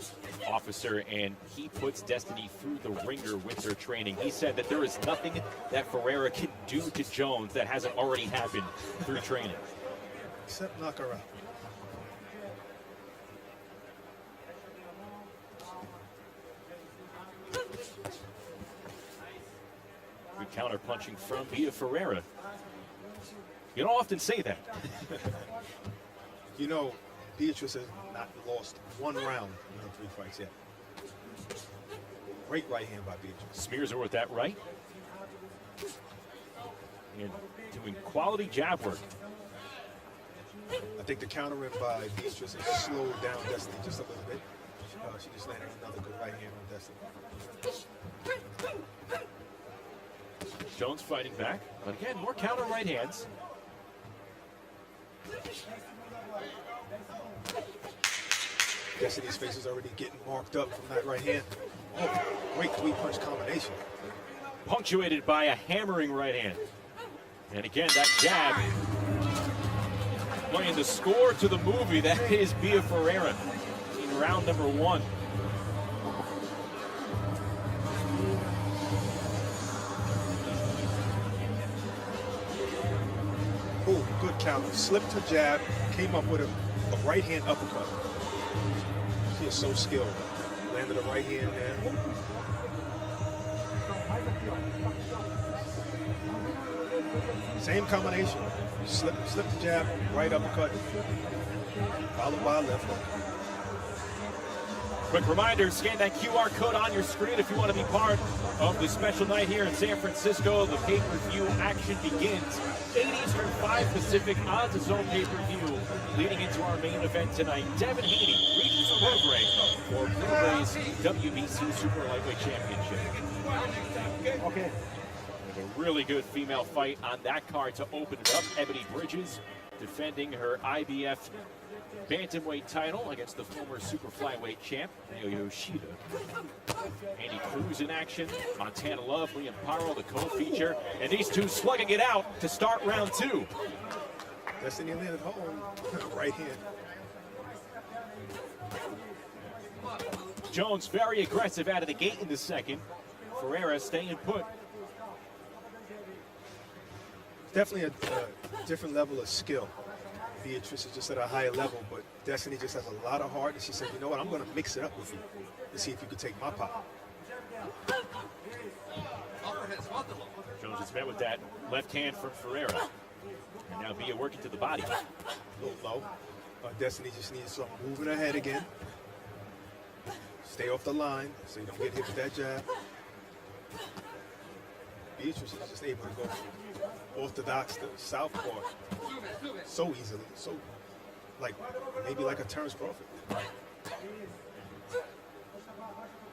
officer, and he puts Destiny through the ringer with her training. He said that there is nothing that Ferreira can do to Jones that hasn't already happened through training. Except knock her out. Good counter punching from Bia Ferreira. You don't often say that. You know, Beatrice has not lost 1 round in her 3 fights yet. Great right hand by Beatrice. Smears her with that right. And doing quality jab work. I think the countering by Beatrice has slowed down Destiny just a little bit. She just landed another good right hand on Destiny. Jones fighting back, but again, more counter right hands. Destiny's face is already getting marked up from that right hand. Oh, great 3-punch combination. Punctuated by a hammering right hand. And again, that jab playing the score to the movie. That is Bia Ferreira in round number 1. Oh, good counter. Slipped her jab, came up with a right hand uppercut. She is so skilled. Landed a right hand there. Same combination. Slip the jab, right uppercut, followed by a left hook. Quick reminder, scan that QR code on your screen if you want to be part of the special night here in San Francisco. The pay-per-view action begins 8 Eastern, 5 Pacific on DAZN pay-per-view. Leading into our main event tonight, Devin Haney, Regis Prograis for Prograis WBC Super Lightweight Championship. Okay. We have a really good female fight on that card to open it up. Ebony Bridges defending her IBF bantamweight title against the former super flyweight champ, Yoshida. Andy Cruz in action, Montana Love, Liam Paro, the co-feature, and these two slugging it out to start round 2. Destiny landed home, right hand. Jones very aggressive out of the gate in the second. Ferreira staying put. Definitely a different level of skill. Beatrice is just at a higher level, but Destiny just has a lot of heart, and she said, you know what, I'm going to mix it up with you to see if you can take my pop. Jones has met with that left hand from Ferreira. And now Bia working to the body. A little low. Destiny just needs some moving her head again. Stay off the line so you don't get hit with that jab. Beatrice is just able to go from orthodox to southpaw so easily, so maybe like a Terrence Crawford.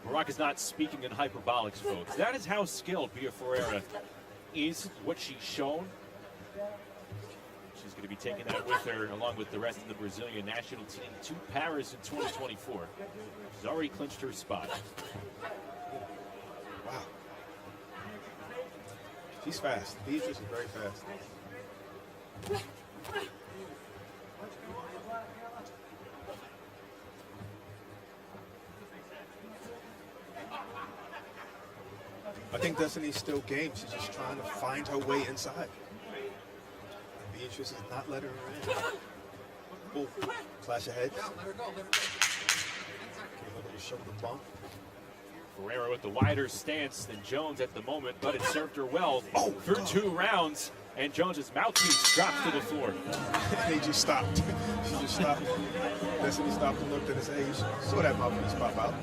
Barack is not speaking in hyperbolics, folks. That is how skilled Bia Ferreira is, what she's shown. She's going to be taking that with her, along with the rest of the Brazilian national team, to Paris in 2024. She's already clinched her spot. Wow. She's fast. Beatrice is very fast. I think Destiny's still game. She's just trying to find her way inside. And Beatrice is not letting her in. Oh, clash of heads. Give a little shoulder bump. Ferreira with the wider stance than Jones at the moment, but it served her well for 2 rounds. And Jones's mouthpiece drops to the floor. He just stopped. She just stopped. Destiny stopped and looked at his age. Saw that mouthpiece pop out.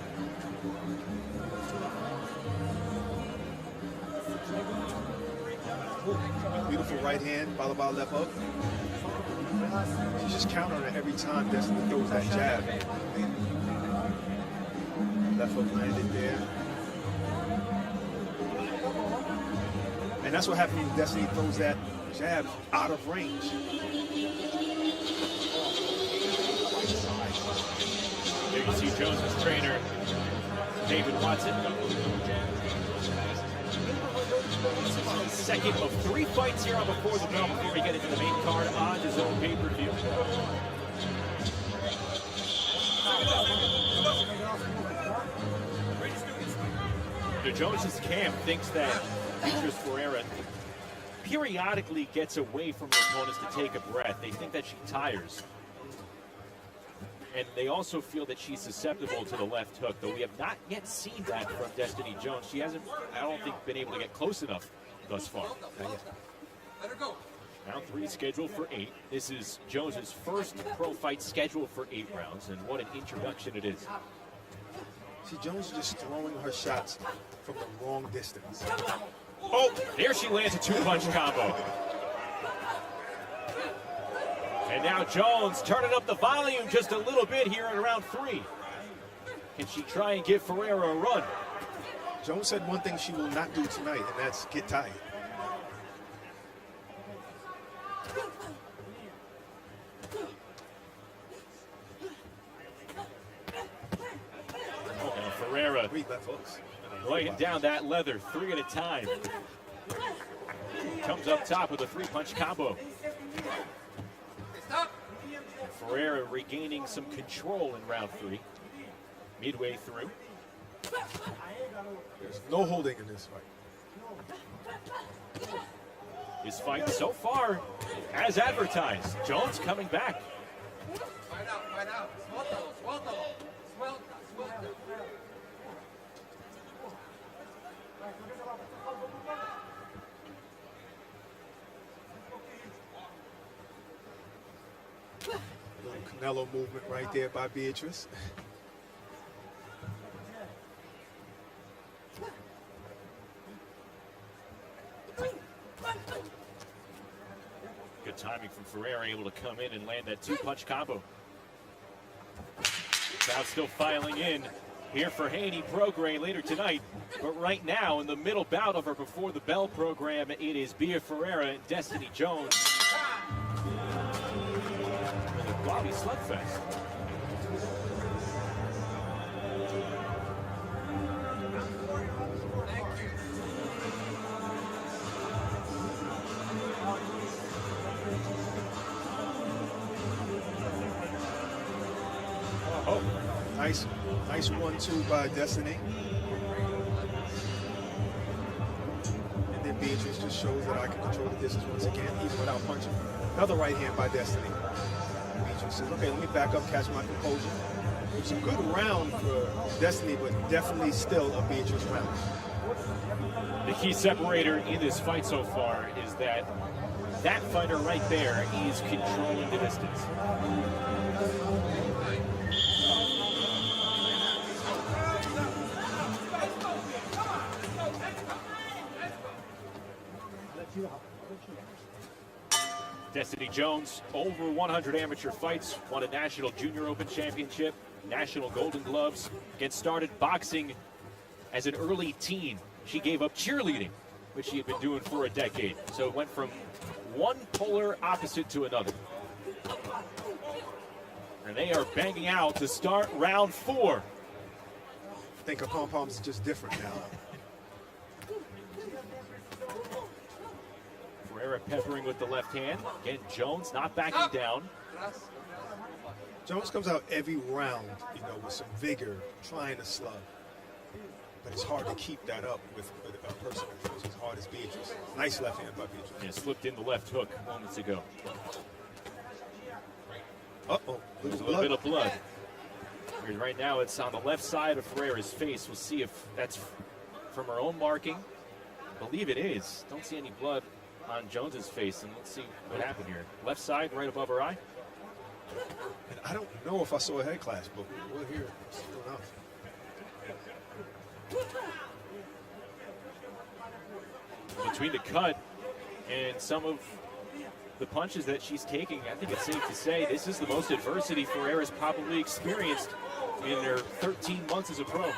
Beautiful right hand, followed by left hook. She's just counting on it every time Destiny throws that jab. Left hook landed there. And that's what happens when Destiny throws that jab out of range. There you see Jones's trainer, David Watson. Second of 3 fights here on Before the Bell before we get into the main card on DAZN pay-per-view. The Jones's camp thinks that Beatrice Ferreira periodically gets away from her opponents to take a breath. They think that she tires. And they also feel that she's susceptible to the left hook, though we have not yet seen that from Destiny Jones. She hasn't, I don't think, been able to get close enough thus far. Let her go. Round 3 scheduled for 8. This is Jones's first pro fight scheduled for 8 rounds, and what an introduction it is. See, Jones is just throwing her shots from the wrong distance. Oh, there she lands a 2-punch combo. And now Jones turning up the volume just a little bit here in round 3. Can she try and give Ferreira a run? Jones said one thing she will not do tonight, and that's get tired. And Ferreira laying down that leather 3 at a time. Comes up top with a 3-punch combo. Ferreira regaining some control in round 3, midway through. There's no holding in this fight. His fight so far, as advertised, Jones coming back. Fight out. Suelta. Little Canelo movement right there by Beatrice. Good timing from Ferreira, able to come in and land that 2-punch combo. Crowd still filing in here for Haney Prograis later tonight. But right now, in the middle bout of our Before the Bell program, it is Bia Ferreira and Destiny Jones. Bobby slugfest. Oh, nice Nice 1-2 by Destiny. And then Beatrice just shows that I can control the distance once again, even without punching. Another right hand by Destiny. Beatrice says, okay, let me back up, catch my composure. It's a good round for Destiny, but definitely still a Beatrice round. The key separator in this fight so far is that fighter right there is controlling the distance. Destiny Jones, over 100 amateur fights, won a National Junior Open Championship, National Golden Gloves, gets started boxing as an early teen. She gave up cheerleading, which she had been doing for a decade. So it went from one polar opposite to another. And they are banging out to start round 4. I think her pom-poms is just different now. Ferreira peppering with the left hand. Again, Jones not backing down. Jones comes out every round, with some vigor, trying to slug. But it's hard to keep that up with a person who throws as hard as Beatrice. Nice left hand by Beatrice. Yeah, slipped in the left hook moments ago. Uh-oh. There's a little bit of blood. Right now it's on the left side of Ferreira's face. We'll see if that's from her own marking. I believe it is. Don't see any blood on Jones's face, and let's see what happened here. Left side, right above her eye. And I don't know if I saw a head clash, but we'll hear soon enough. Between the cut and some of the punches that she's taking, I think it's safe to say this is the most adversity Ferreira's probably experienced in her 13 months as a pro.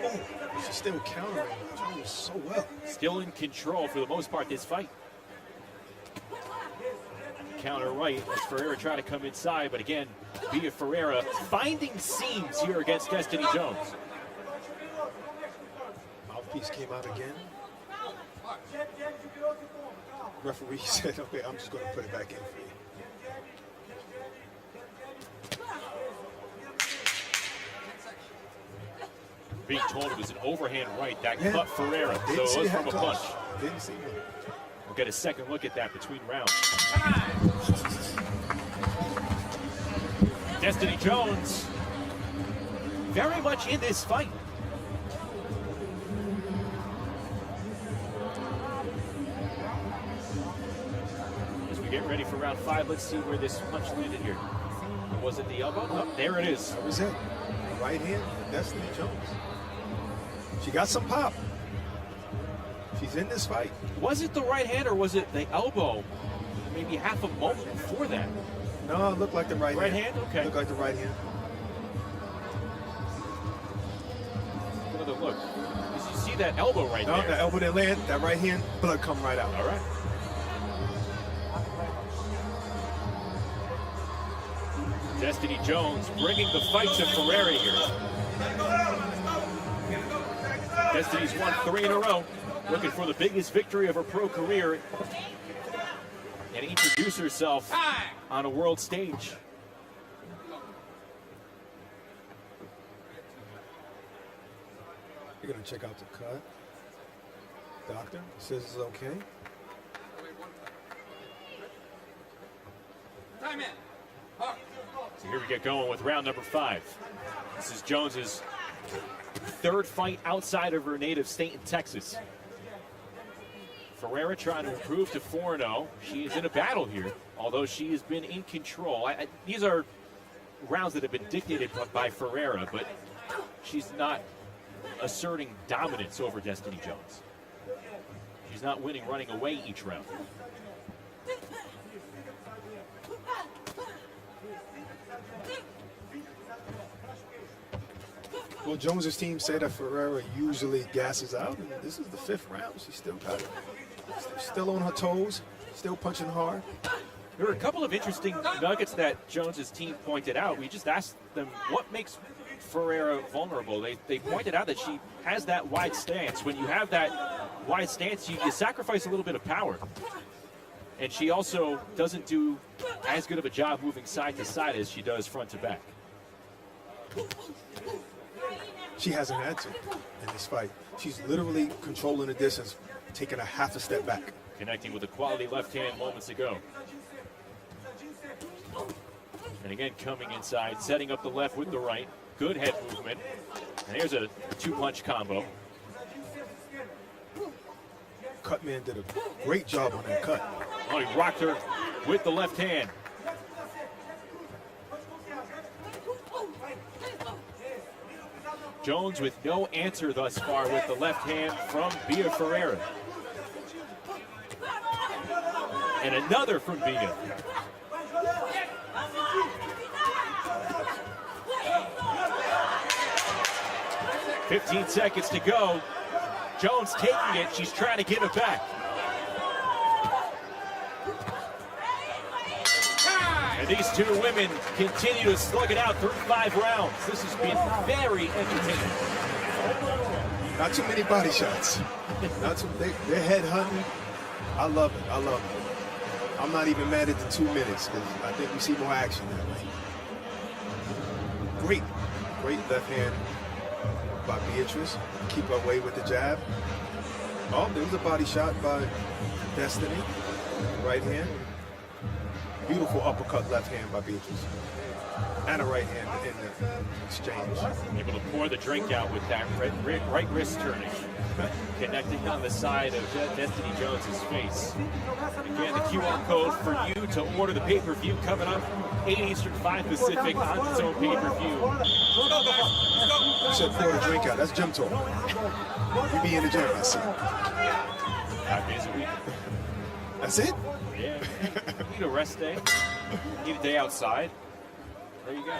Oh, she's still countering Jones so well. Still in control for the most part this fight. Counter right as Ferreira trying to come inside, but again, Bia Ferreira finding seams here against Destiny Jones. Mouthpiece came out again. Referee said, okay, I'm just going to put it back in for you. Being told it was an overhand right that cut Ferreira, so it was from a punch. Didn't see it. We'll get a second look at that between rounds. Destiny Jones very much in this fight. As we get ready for round 5, let's see where this punch landed here. Was it the elbow? Oh, there it is. That was it. Right hand, Destiny Jones. She got some pop. She's in this fight. Was it the right hand or was it the elbow? Maybe half a moment before that. No, it looked like the right hand. Right hand? Okay. Looked like the right hand. Another look. You see that elbow right there? No, the elbow didn't land. That right hand, blood come right out. All right. Destiny Jones bringing the fight to Ferreira here. Destiny's won 3 in a row, looking for the biggest victory of her pro career and introduce herself on a world stage. You're going to check out the cut. Doctor says it's okay. Time in. So here we get going with round number 5. This is Jones's 3rd fight outside of her native state in Texas. Ferreira trying to improve to 4-0. She is in a battle here, although she has been in control. These are rounds that have been dictated by Ferreira, but she's not asserting dominance over Destiny Jones. She's not winning running away each round. Well, Jones's team said that Ferreira usually gasses out, and this is the 5th round. She's still got it. Still on her toes, still punching hard. There were a couple of interesting nuggets that Jones's team pointed out. We just asked them what makes Ferreira vulnerable. They pointed out that she has that wide stance. When you have that wide stance, you sacrifice a little bit of power. And she also doesn't do as good of a job moving side to side as she does front to back. She hasn't had to in this fight. She's literally controlling the distance, taking a half a step back. Connecting with a quality left hand moments ago. And again, coming inside, setting up the left with the right. Good head movement. And here's a two-punch combo. Cutman did a great job on that cut. Oh, he rocked her with the left hand. Jones with no answer thus far with the left hand from Bia Ferreira. And another from Bia. "15 seconds to go. Jones taking it. She's trying to get it back. And these two women continue to slug it out through 5 rounds. This has been very entertaining. Not too many body shots. They're head hunting. I love it. I love it. I'm not even mad at the 2 minutes because I think we see more action that way. Great left hand by Beatrice. Keep her away with the jab. Oh, there was a body shot by Destiny. Right hand. Beautiful uppercut left hand by Beatrice. And a right hand in the exchange. Able to pour the drink out with that right wrist turning. Connecting on the side of Destiny Jones's face. Again, the QR code for you to order the pay-per-view coming up 8 Eastern, 5 Pacific on DAZN pay-per-view. You said pour the drink out. That's gym talk. You be in the gym, I see. 5 days a week. That's it? Yeah. Need a rest day. Need a day outside. There you go.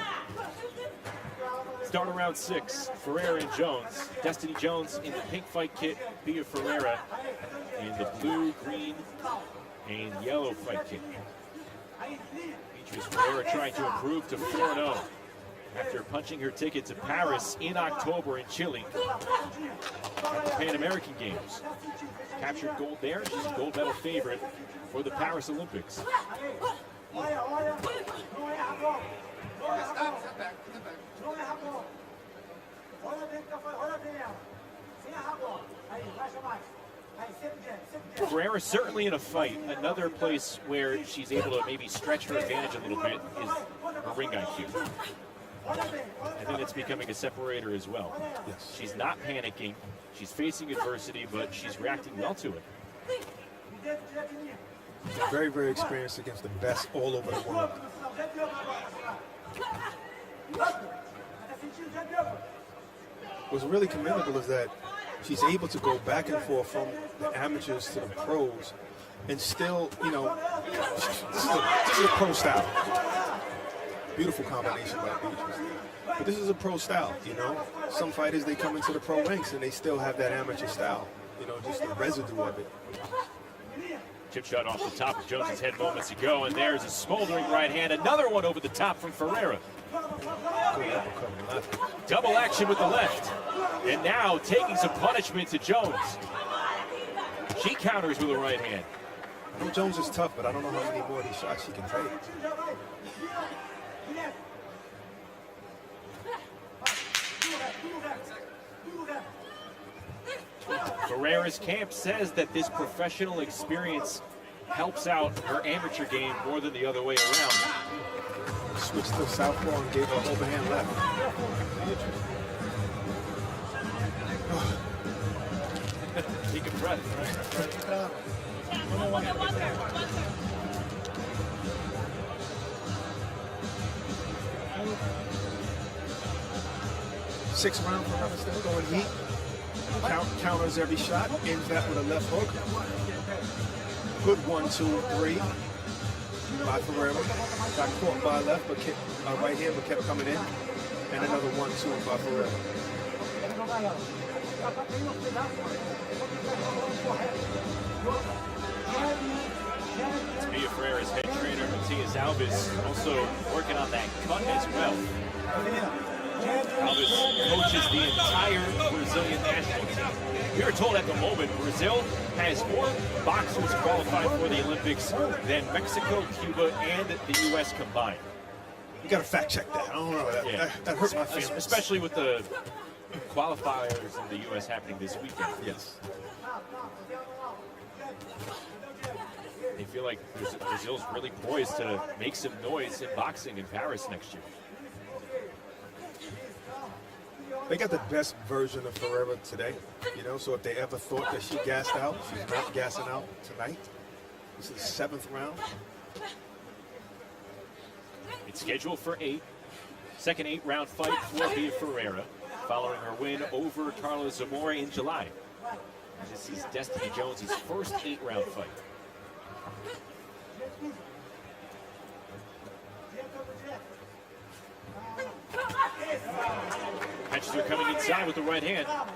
Start around 6. Ferreira and Jones. Destiny Jones in the pink fight kit. Bia Ferreira in the blue, green, and yellow fight kit. Beatrice Ferreira trying to improve to 4-0 after punching her ticket to Paris in October in Chile at the Pan American Games. Captured gold there. She's a gold medal favorite for the Paris Olympics. Ferreira certainly in a fight. Another place where she's able to maybe stretch her advantage a little bit is her ring IQ. I think it's becoming a separator as well. Yes. She's not panicking. She's facing adversity, but she's reacting well to it. Very, very experienced against the best all over the world. What's really commendable is that she's able to go back and forth from the amateurs to the pros and still, you know, this is a pro style. Beautiful combination by Beatrice. But this is a pro style, you know. Some fighters, they come into the pro ranks and they still have that amateur style, you know, just the residue of it. Chip shot off the top of Jones's head moments ago, and there's a smoldering right hand. Another one over the top from Ferreira. Double action with the left. And now taking some punishment to Jones. She counters with a right hand. I know Jones is tough, but I don't know how many more of these shots she can take. Ferreira's camp says that this professional experience helps out her amateur game more than the other way around. Switched to southpaw and gave her overhand left. Take a breath. 6 rounds for her, still going heat. Counters every shot, ends that with a left hook. Good 1, 2, 3 by Ferreira. Got caught by left, but kept, right hand, but kept coming in. And another 1, 2 by Ferreira. Bia Ferreira's head trainer, Matias Alves, also working on that cut as well. Alves coaches the entire Brazilian national team. We are told at the moment Brazil has more boxers qualified for the Olympics than Mexico, Cuba, and the U.S. combined. You got to fact check that. I don't know. That hurt my feelings. Especially with the qualifiers in the U.S. happening this weekend. Yes. They feel like Brazil's really poised to make some noise in boxing in Paris next year. They got the best version of Ferreira today, you know, so if they ever thought that she gassed out, she's not gassing out tonight. This is the 7th round. It's scheduled for 8. Second 8-round fight for Bia Ferreira, following her win over Carla Zamora in July. This is Destiny Jones' first 8-round fight. Matches are coming inside with the right hand. I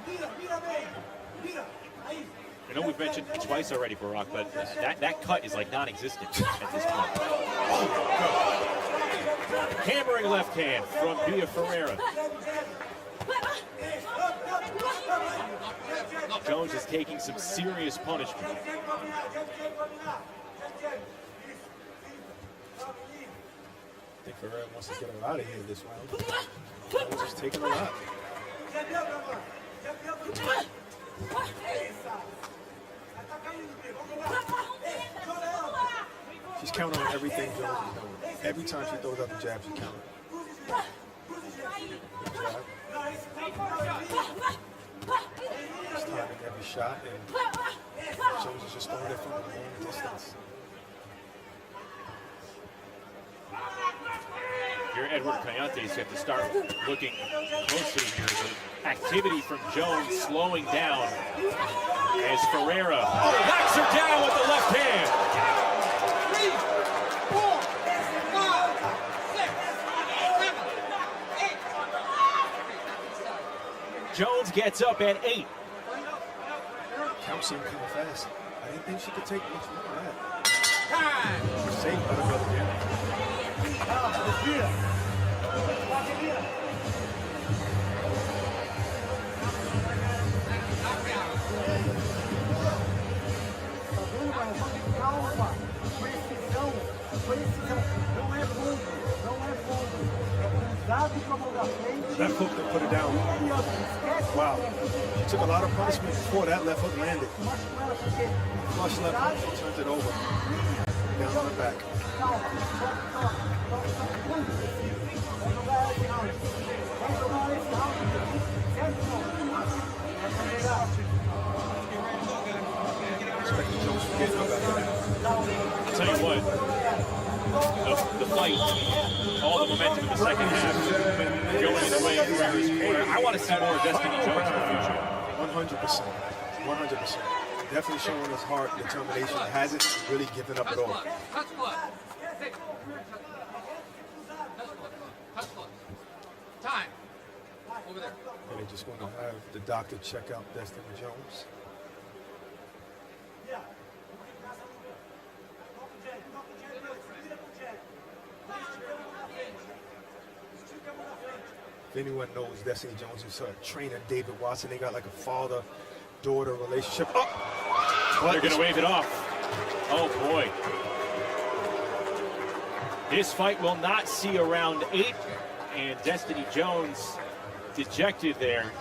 know we've mentioned it twice already, Barack, but that cut is like non-existent at this point. Hammering left hand from Bia Ferreira. Jones is taking some serious punishment. I think Ferreira wants to get her out of here this round. Jones is taking a lot. She's counting on everything Jones is doing. Every time she throws out the jab, she counts. Good jab. She's timing every shot, and Jones is just throwing it from a long distance. Here, Edward Cayantes have to start looking closely here. The activity from Jones slowing down as Ferreira knocks her down with the left hand. 3, 4, 5, 6, 7, 8. Jones gets up at 8. Count seemed kind of fast. I didn't think she could take much more than that. Time. Saved by the brother here. That hook to put it down. Wow. She took a lot of punishment before that left hook landed. Flush left hook, she turns it over. Down on the back. I'll tell you what, the fight, all the momentum in the second half, going in the way of Ferreira's corner. I want to see more Destiny Jones in the future. 100%. 100%. Definitely showing his heart, determination. Hasn't really given up at all. Touch blood. Touch blood. Time. Over there. And they're just going to have the doctor check out Destiny Jones. If anyone knows Destiny Jones is her trainer, David Watson, they got like a father-daughter relationship. Oh! They're going to wave it off. Oh, boy. This fight will not see a round 8, and Destiny Jones dejected there.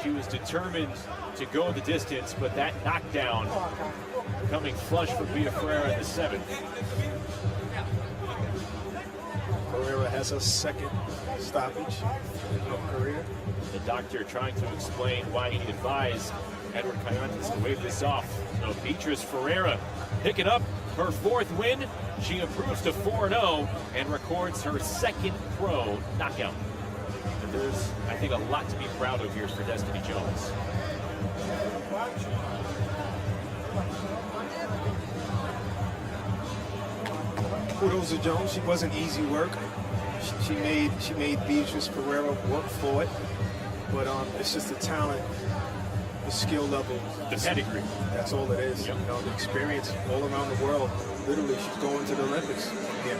She was determined to go the distance, but that knockdown coming flush for Bia Ferreira in the 7th. Ferreira has her second stoppage in her career. The doctor trying to explain why he advised Edward Cayantes to wave this off. So Beatriz Ferreira picking up her 4th win. She improves to 4-0 and records her 2nd pro knockout. And there's, I think, a lot to be proud of here for Destiny Jones. Kudos to Jones. She wasn't easy work. She made Beatriz Ferreira work for it. But it's just the talent, the skill level, the pedigree. That's all it is. Yep. You know, the experience all around the world. Literally, she's going to the Olympics from here.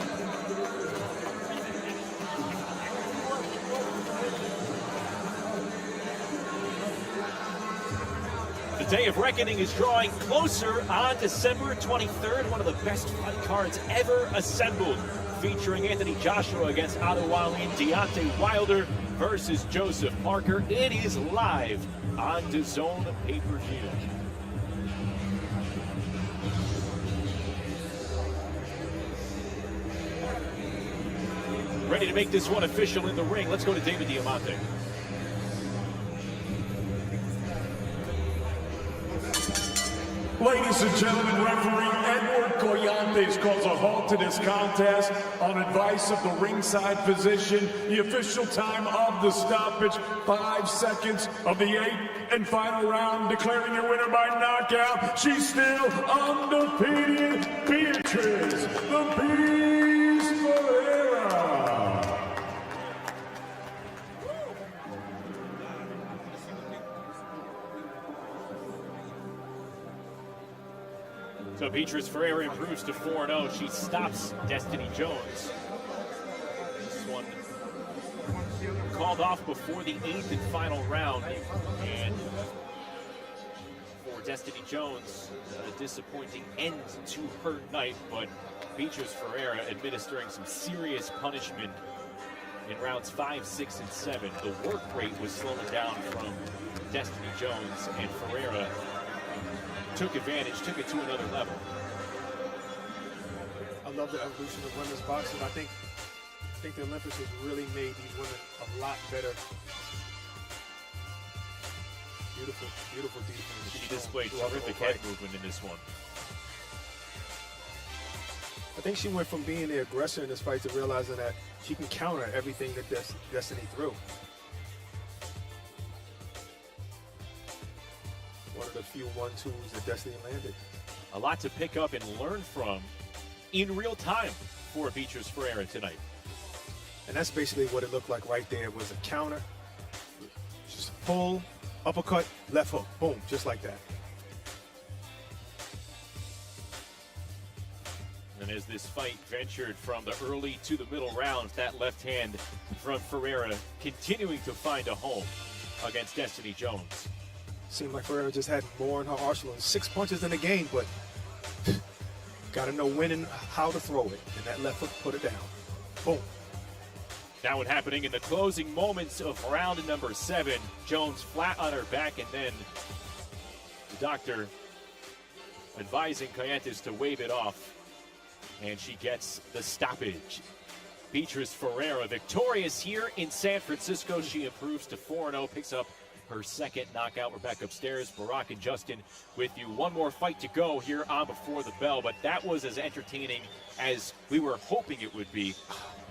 The day of reckoning is drawing closer on December 23rd. One of the best fight cards ever assembled featuring Anthony Joshua against Otto Wiley and Deontay Wilder versus Joseph Parker. It is live on DAZN pay-per-view. Ready to make this one official in the ring. Let's go to David Diamante. Ladies and gentlemen, referee Edward Coyantes calls a halt to this contest on advice of the ringside physician. The official time of the stoppage, 5 seconds of the 8th and final round, declaring your winner by knockout. She's still undefeated, Beatrice "The Beast" Ferreira. So Beatrice Ferreira improves to 4-0. She stops Destiny Jones. This one called off before the 8th and final round. And for Destiny Jones, a disappointing end to her night, but Beatrice Ferreira administering some serious punishment in rounds 5, 6, and 7. The work rate was slowing down from Destiny Jones, and Ferreira took advantage, took it to another level. I love the evolution of women's boxing. I think the Olympics has really made these women a lot better. Beautiful, beautiful defense. She displayed terrific head movement in this one. I think she went from being the aggressor in this fight to realizing that she can counter everything that Destiny threw. One of the few 1-2s that Destiny landed. A lot to pick up and learn from in real time for Beatrice Ferreira tonight. And that's basically what it looked like right there. It was a counter, just pull, uppercut, left hook, boom, just like that. And as this fight ventured from the early to the middle rounds, that left hand from Ferreira continuing to find a home against Destiny Jones. Seemed like Ferreira just had more in her arsenal. 6 punches in the game, but got to know when and how to throw it. And that left hook put it down. Boom. That one happening in the closing moments of round number 7. Jones flat on her back, and then the doctor advising Coyantes to wave it off. And she gets the stoppage. Beatrice Ferreira victorious here in San Francisco. She improves to 4-0, picks up her second knockout. We're back upstairs. Barack and Justin with you. One more fight to go here on Before the Bell, but that was as entertaining as we were hoping it would be,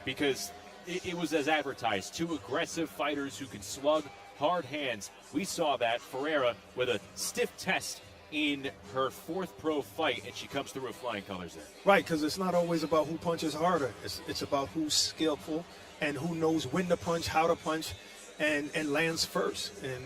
because it was as advertised. 2 aggressive fighters who can slug hard hands. We saw that. Ferreira with a stiff test in her 4th pro fight, and she comes through with flying colors there. Right, because it's not always about who punches harder. It's about who's skillful and who knows when to punch, how to punch, and lands first. And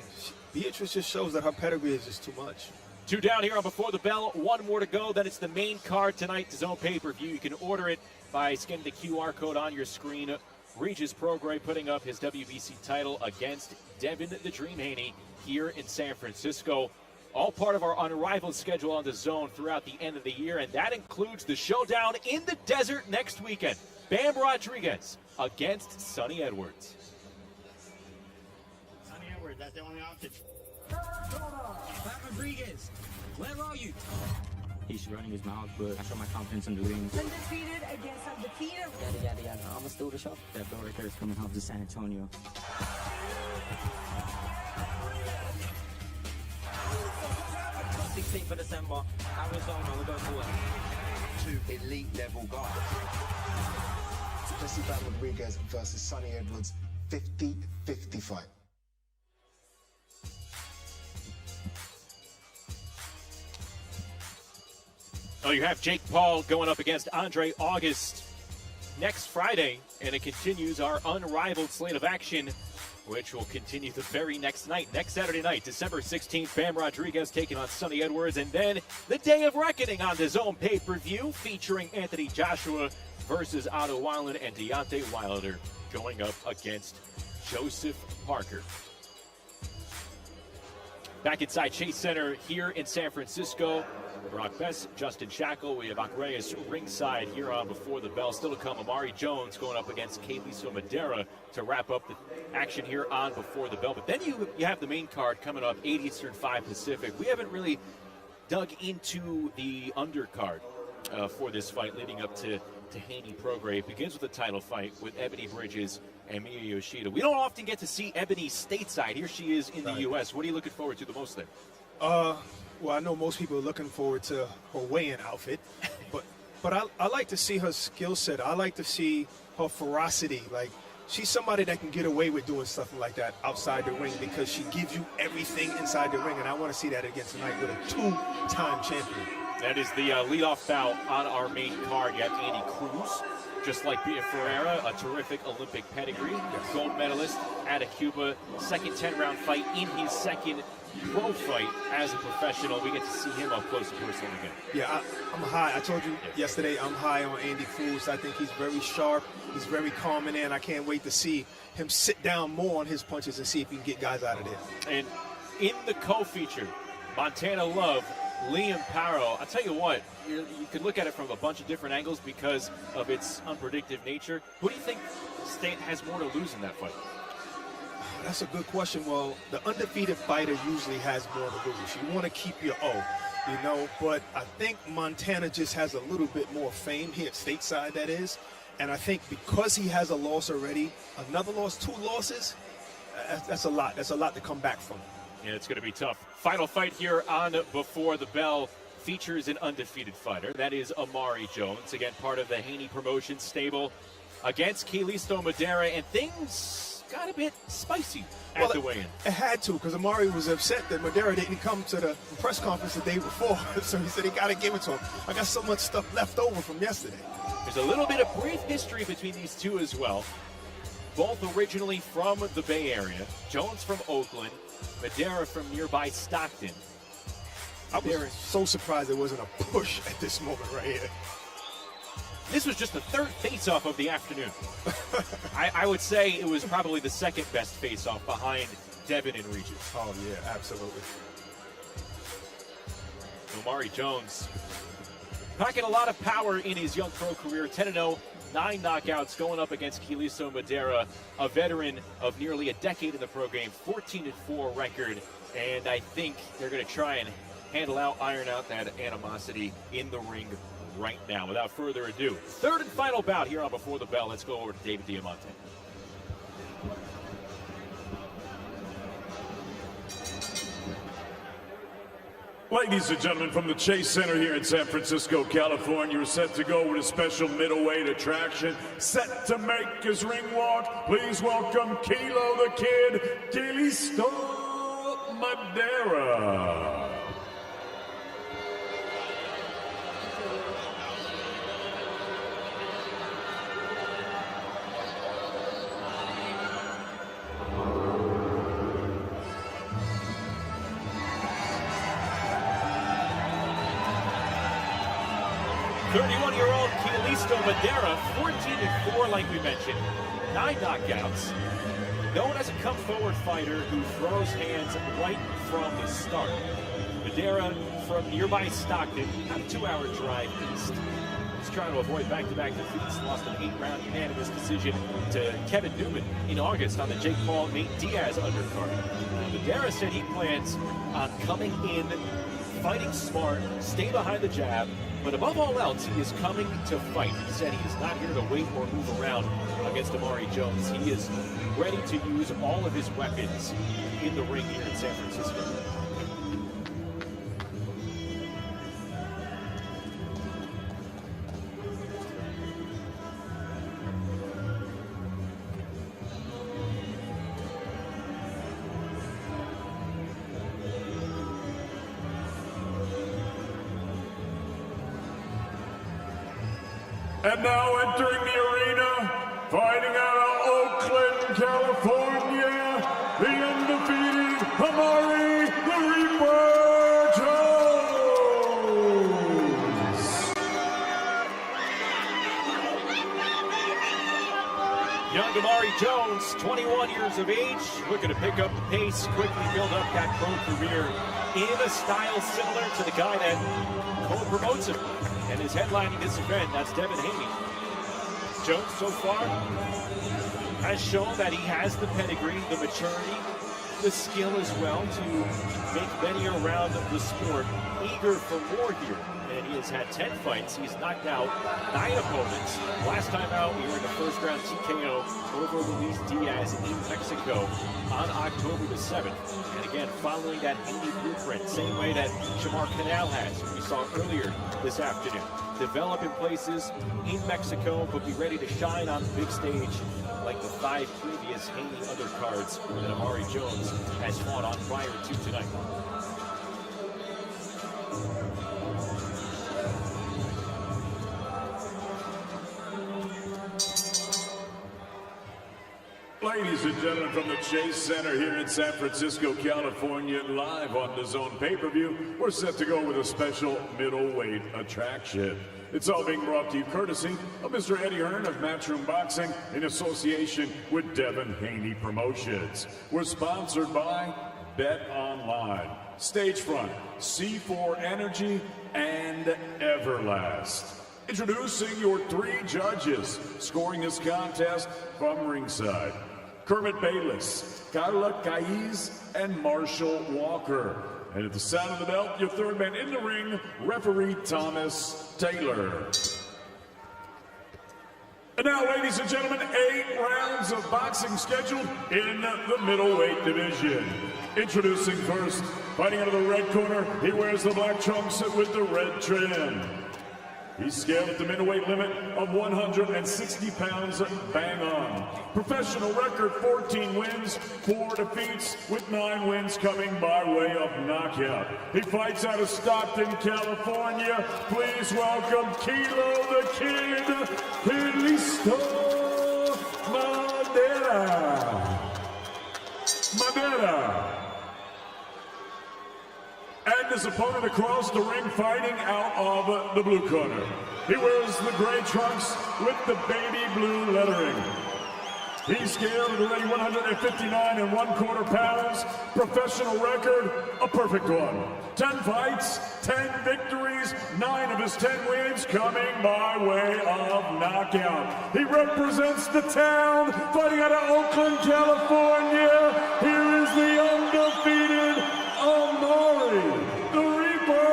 Beatrice just shows that her pedigree is just too much. 2 down here on Before the Bell. 1 more to go. Then it's the main card tonight, DAZN pay-per-view. You can order it by scanning the QR code on your screen. Regis Prograis putting up his WBC title against Devin "The Dream" Haney here in San Francisco. All part of our unrivaled schedule on DAZN throughout the end of the year, and that includes the showdown in the desert next weekend. Bam Rodriguez against Sonny Edwards. Sonny Edwards, that's the only option. Bam Rodriguez, where are you? He's running his mouth, but I show my confidence in the ring. Undefeated against undefeated. Yada, yada, yada. I'm going to steal the show. That bell right there is coming home to San Antonio. 16th of December, Arizona, we're going to it. 2 elite level guys. Let's see Bam Rodriguez versus Sonny Edwards, 50-50 fight. Oh, you have Jake Paul going up against Andre August next Friday, and it continues our unrivaled slate of action, which will continue the very next night. Next Saturday night, December 16th, Bam Rodriguez taking on Sonny Edwards, and then the Day of Reckoning on DAZN pay-per-view featuring Anthony Joshua versus Otto Wiley and Deontay Wilder going up against Joseph Parker. Back inside Chase Center here in San Francisco. Brock Best, Justin Shackle. We have Prograis ringside here on Before the Bell. Still to come, Amari Jones going up against Kalisto Madera to wrap up the action here on Before the Bell. But then you have the main card coming up, 8 Eastern, 5 Pacific. We haven't really dug into the undercard for this fight leading up to Haney Prograis. It begins with a title fight with Ebony Bridges and Miya Yoshida. We don't often get to see Ebony stateside. Here she is in the U.S. What are you looking forward to the most there? Well, I know most people are looking forward to her weigh-in outfit, but I like to see her skill set. I like to see her ferocity. Like, she's somebody that can get away with doing stuff like that outside the ring because she gives you everything inside the ring, and I want to see that again tonight with a 2-time champion. That is the leadoff bout on our main card. You have Andy Cruz, just like Bia Ferreira, a terrific Olympic pedigree, gold medalist out of Cuba, second 10-round fight in his second pro fight as a professional. We get to see him up close and personal again. Yeah, I'm high. I told you yesterday I'm high on Andy Cruz. I think he's very sharp. He's very calm in there, and I can't wait to see him sit down more on his punches and see if he can get guys out of there. And in the co-feature, Montana Love, Liam Paro. I'll tell you what, you could look at it from a bunch of different angles because of its unpredictable nature. Who do you think State has more to lose in that fight? That's a good question. Well, the undefeated fighter usually has more to lose. You want to keep your O, but I think Montana just has a little bit more fame here at stateside, that is. And I think because he has a loss already, another loss, 2 losses, that's a lot. That's a lot to come back from. Yeah, it's going to be tough. Final fight here on Before the Bell features an undefeated fighter. That is Amari Jones, again, part of the Haney Promotion stable, against Kalisto Madera, and things got a bit spicy at the weigh-in. It had to, because Amari was upset that Madera didn't come to the press conference the day before, so he said he got to give it to him. I got so much stuff left over from yesterday. There's a little bit of brief history between these two as well. Both originally from the Bay Area. Jones from Oakland, Madera from nearby Stockton. I was so surprised there wasn't a push at this moment right here. This was just the third face-off of the afternoon. I would say it was probably the second best face-off behind Devin and Regis. Oh, yeah, absolutely. Amari Jones packing a lot of power in his young pro career. 10-0, 9 knockouts, going up against Kalisto Madera, a veteran of nearly a decade in the pro game, 14-4 record. And I think they're going to try and iron out that animosity in the ring right now. Without further ado, third and final bout here on Before the Bell. Let's go over to David Diamante. Ladies and gentlemen, from the Chase Center here in San Francisco, California, you're set to go with a special middleweight attraction. Set to make his ring walk. Please welcome Kilo the Kid, Kalisto Madera. Kalisto Madera, 14-4, like we mentioned, 9 knockouts. Known as a come-forward fighter who throws hands right from the start. Madera from nearby Stockton, about a 2-hour drive east. He's trying to avoid back-to-back defeats. Lost an 8-round unanimous decision to Kevin Newman in August on the Jake Paul-Nate Diaz undercard. Madera said he plans on coming in, fighting smart, stay behind the jab, but above all else, he is coming to fight. He said he is not here to wait or move around against Amari Jones. He is ready to use all of his weapons in the ring here in San Francisco. And now entering the arena, fighting out of Oakland, California, the undefeated Amari the Reaper Jones. Young Amari Jones, 21 years of age, looking to pick up the pace, quickly build up that pro career in a style similar to the guy that co-promotes him and is headlining this event. That's Devin Haney. Jones so far has shown that he has the pedigree, the maturity, the skill as well to make many around the sport eager for more here. And he has had 10 fights. He's knocked out 9 opponents. Last time out, we were in the first round TKO over Luis Diaz in Mexico on October the 7th. And again, following that Haney blueprint, same way that Shamar Canal has, we saw earlier this afternoon. Develop in places in Mexico, but be ready to shine on the big stage like the 5 previous Haney undercards that Amari Jones has fought on prior to tonight. Ladies and gentlemen, from the Chase Center here in San Francisco, California, live on DAZN pay-per-view, we're set to go with a special middleweight attraction. It's all being brought to you courtesy of Mr. Eddie Hearn of Matchroom Boxing in association with Devin Haney Promotions. We're sponsored by Bet Online, Stagefront, C4 Energy, and Everlast. Introducing your 3 judges scoring this contest from ringside: Kermit Bayless, Carla Caiz, and Marshall Walker. And at the sound of the bell, your 3rd man in the ring, referee Thomas Taylor. And now, ladies and gentlemen, 8 rounds of boxing scheduled in the middleweight division. Introducing first, fighting out of the red corner, he wears the black trunks with the red trim. He's scaled at the middleweight limit of 160 pounds, bang on. Professional record, 14 wins, 4 defeats, with 9 wins coming by way of knockout. He fights out of Stockton, California. Please welcome Kilo the Kid, Listo Madera. And his opponent across the ring, fighting out of the blue corner. He wears the gray trunks with the baby blue lettering. He's scaled at already 159 1/4 pounds. Professional record, a perfect one. 10 fights, 10 victories, 9 of his 10 wins coming by way of knockout. He represents the town, fighting out of Oakland, California. Here is the undefeated Amari the Reaper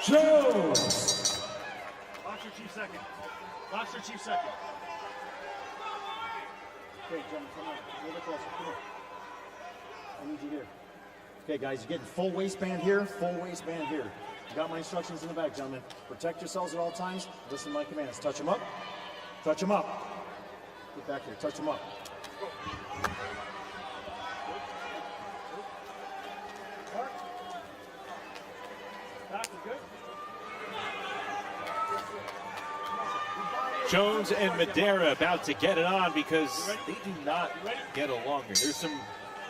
Jones. Boxer Chief second. Boxer Chief second. Okay, gentlemen, come on. A little bit closer. Come on. I need you here. Okay, guys, you're getting full waistband here, full waistband here. You got my instructions in the back, gentlemen. Protect yourselves at all times. Listen to my commands. Touch them up. Touch them up. Get back here. Touch them up. Jones and Madera about to get it on because they do not get along here. There's some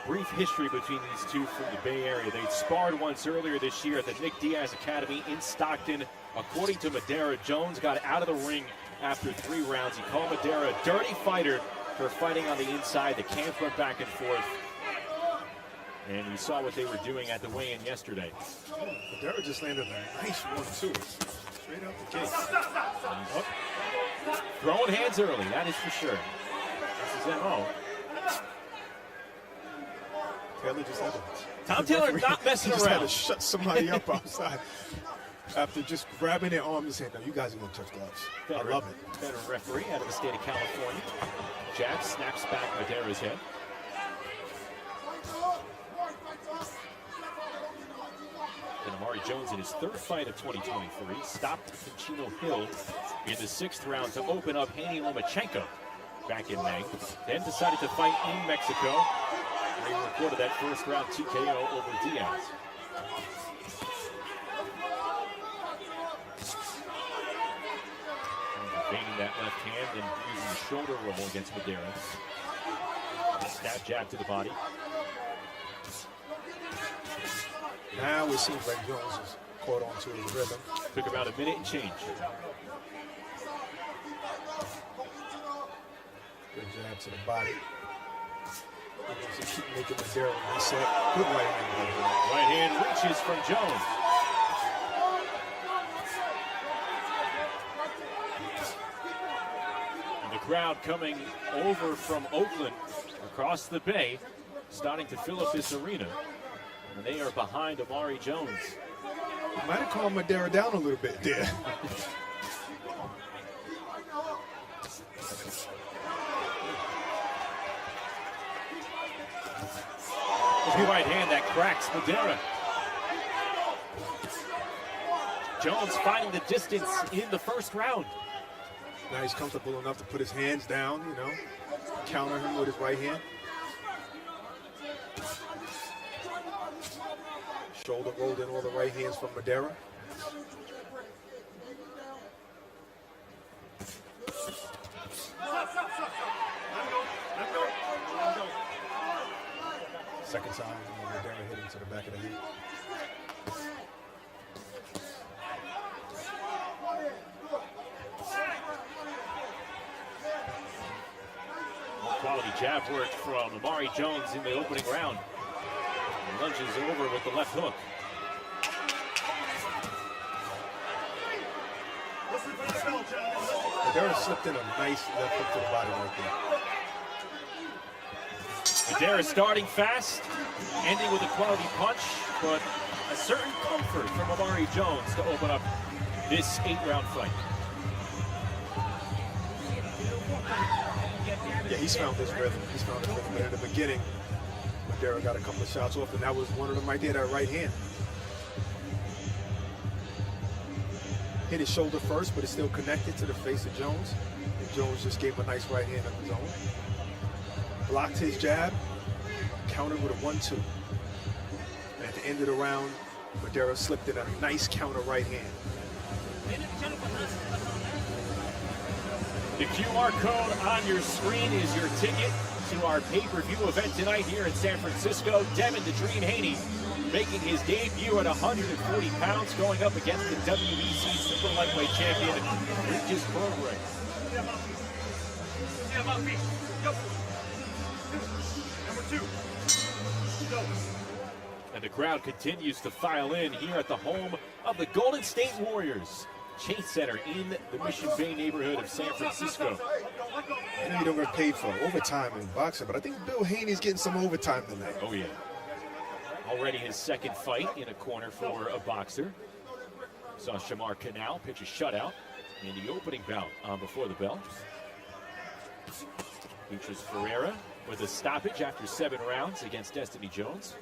brief history between these two from the Bay Area. They sparred once earlier this year at the Nick Diaz Academy in Stockton. According to Madera, Jones got out of the ring after 3 rounds. He called Madera a dirty fighter for fighting on the inside. The camps went back and forth. And you saw what they were doing at the weigh-in yesterday. Madera just landed a nice 1-2. Straight out the case. Throwing hands early, that is for sure. This is MO. Taylor just had to, Tom Taylor not messing just around. Had to shut somebody up outside after just grabbing their arm and saying, "No, you guys are going to touch gloves." I love it. Veteran referee out of the state of California. Jab snaps back Madera's head. And Amari Jones in his 3rd fight of 2023 stopped Chino Hill in the 6th round to open up Haney Lomachenko back in May. Then decided to fight in Mexico, where he recorded that 1st round TKO over Diaz. Gaining that left hand and using the shoulder roll against Madera. Snap jab to the body. Now it seems like Jones is caught on to his rhythm. Took about a minute and change. Good jab to the body. Keep making Madera reset. Good right hand. Right hand reaches from Jones. And the crowd coming over from Oakland across the bay, starting to fill up this arena. And they are behind Amari Jones. Might have calmed Madera down a little bit there. Right hand that cracks Madera. Jones finding the distance in the first round. Now he's comfortable enough to put his hands down, you know, counter him with his right hand. Shoulder rolled in all the right hands from Madera. Second time, Madera hit him to the back of the head. Quality jab work from Amari Jones in the opening round. And lunges over with the left hook. Madera slipped in a nice left hook to the body right there. Madera starting fast, ending with a quality punch, but a certain comfort from Amari Jones to open up this 8-round fight. Yeah, he's found his rhythm. He's found his rhythm. But at the beginning, Madera got a couple of shots off, and that was one of them right there, that right hand. Hit his shoulder first, but it's still connected to the face of Jones. And Jones just gave him a nice right hand of his own. Blocked his jab, countered with a 1-2. And at the end of the round, Madera slipped in a nice counter right hand. The QR code on your screen is your ticket to our pay-per-view event tonight here in San Francisco. Devin "The Dream" Haney making his debut at 140 pounds, going up against the WBC super lightweight champion, Regis Prograis. And the crowd continues to file in here at the home of the Golden State Warriors Chase Center in the Mission Bay neighborhood of San Francisco. I know you don't get paid for overtime in boxing, but I think Bill Haney's getting some overtime tonight. Oh, yeah. Already his second fight in a corner for a boxer. Saw Shamar Canal pitch a shutout in the opening bout before the bell. Features Ferreira with a stoppage after 7 rounds against Destiny Jones.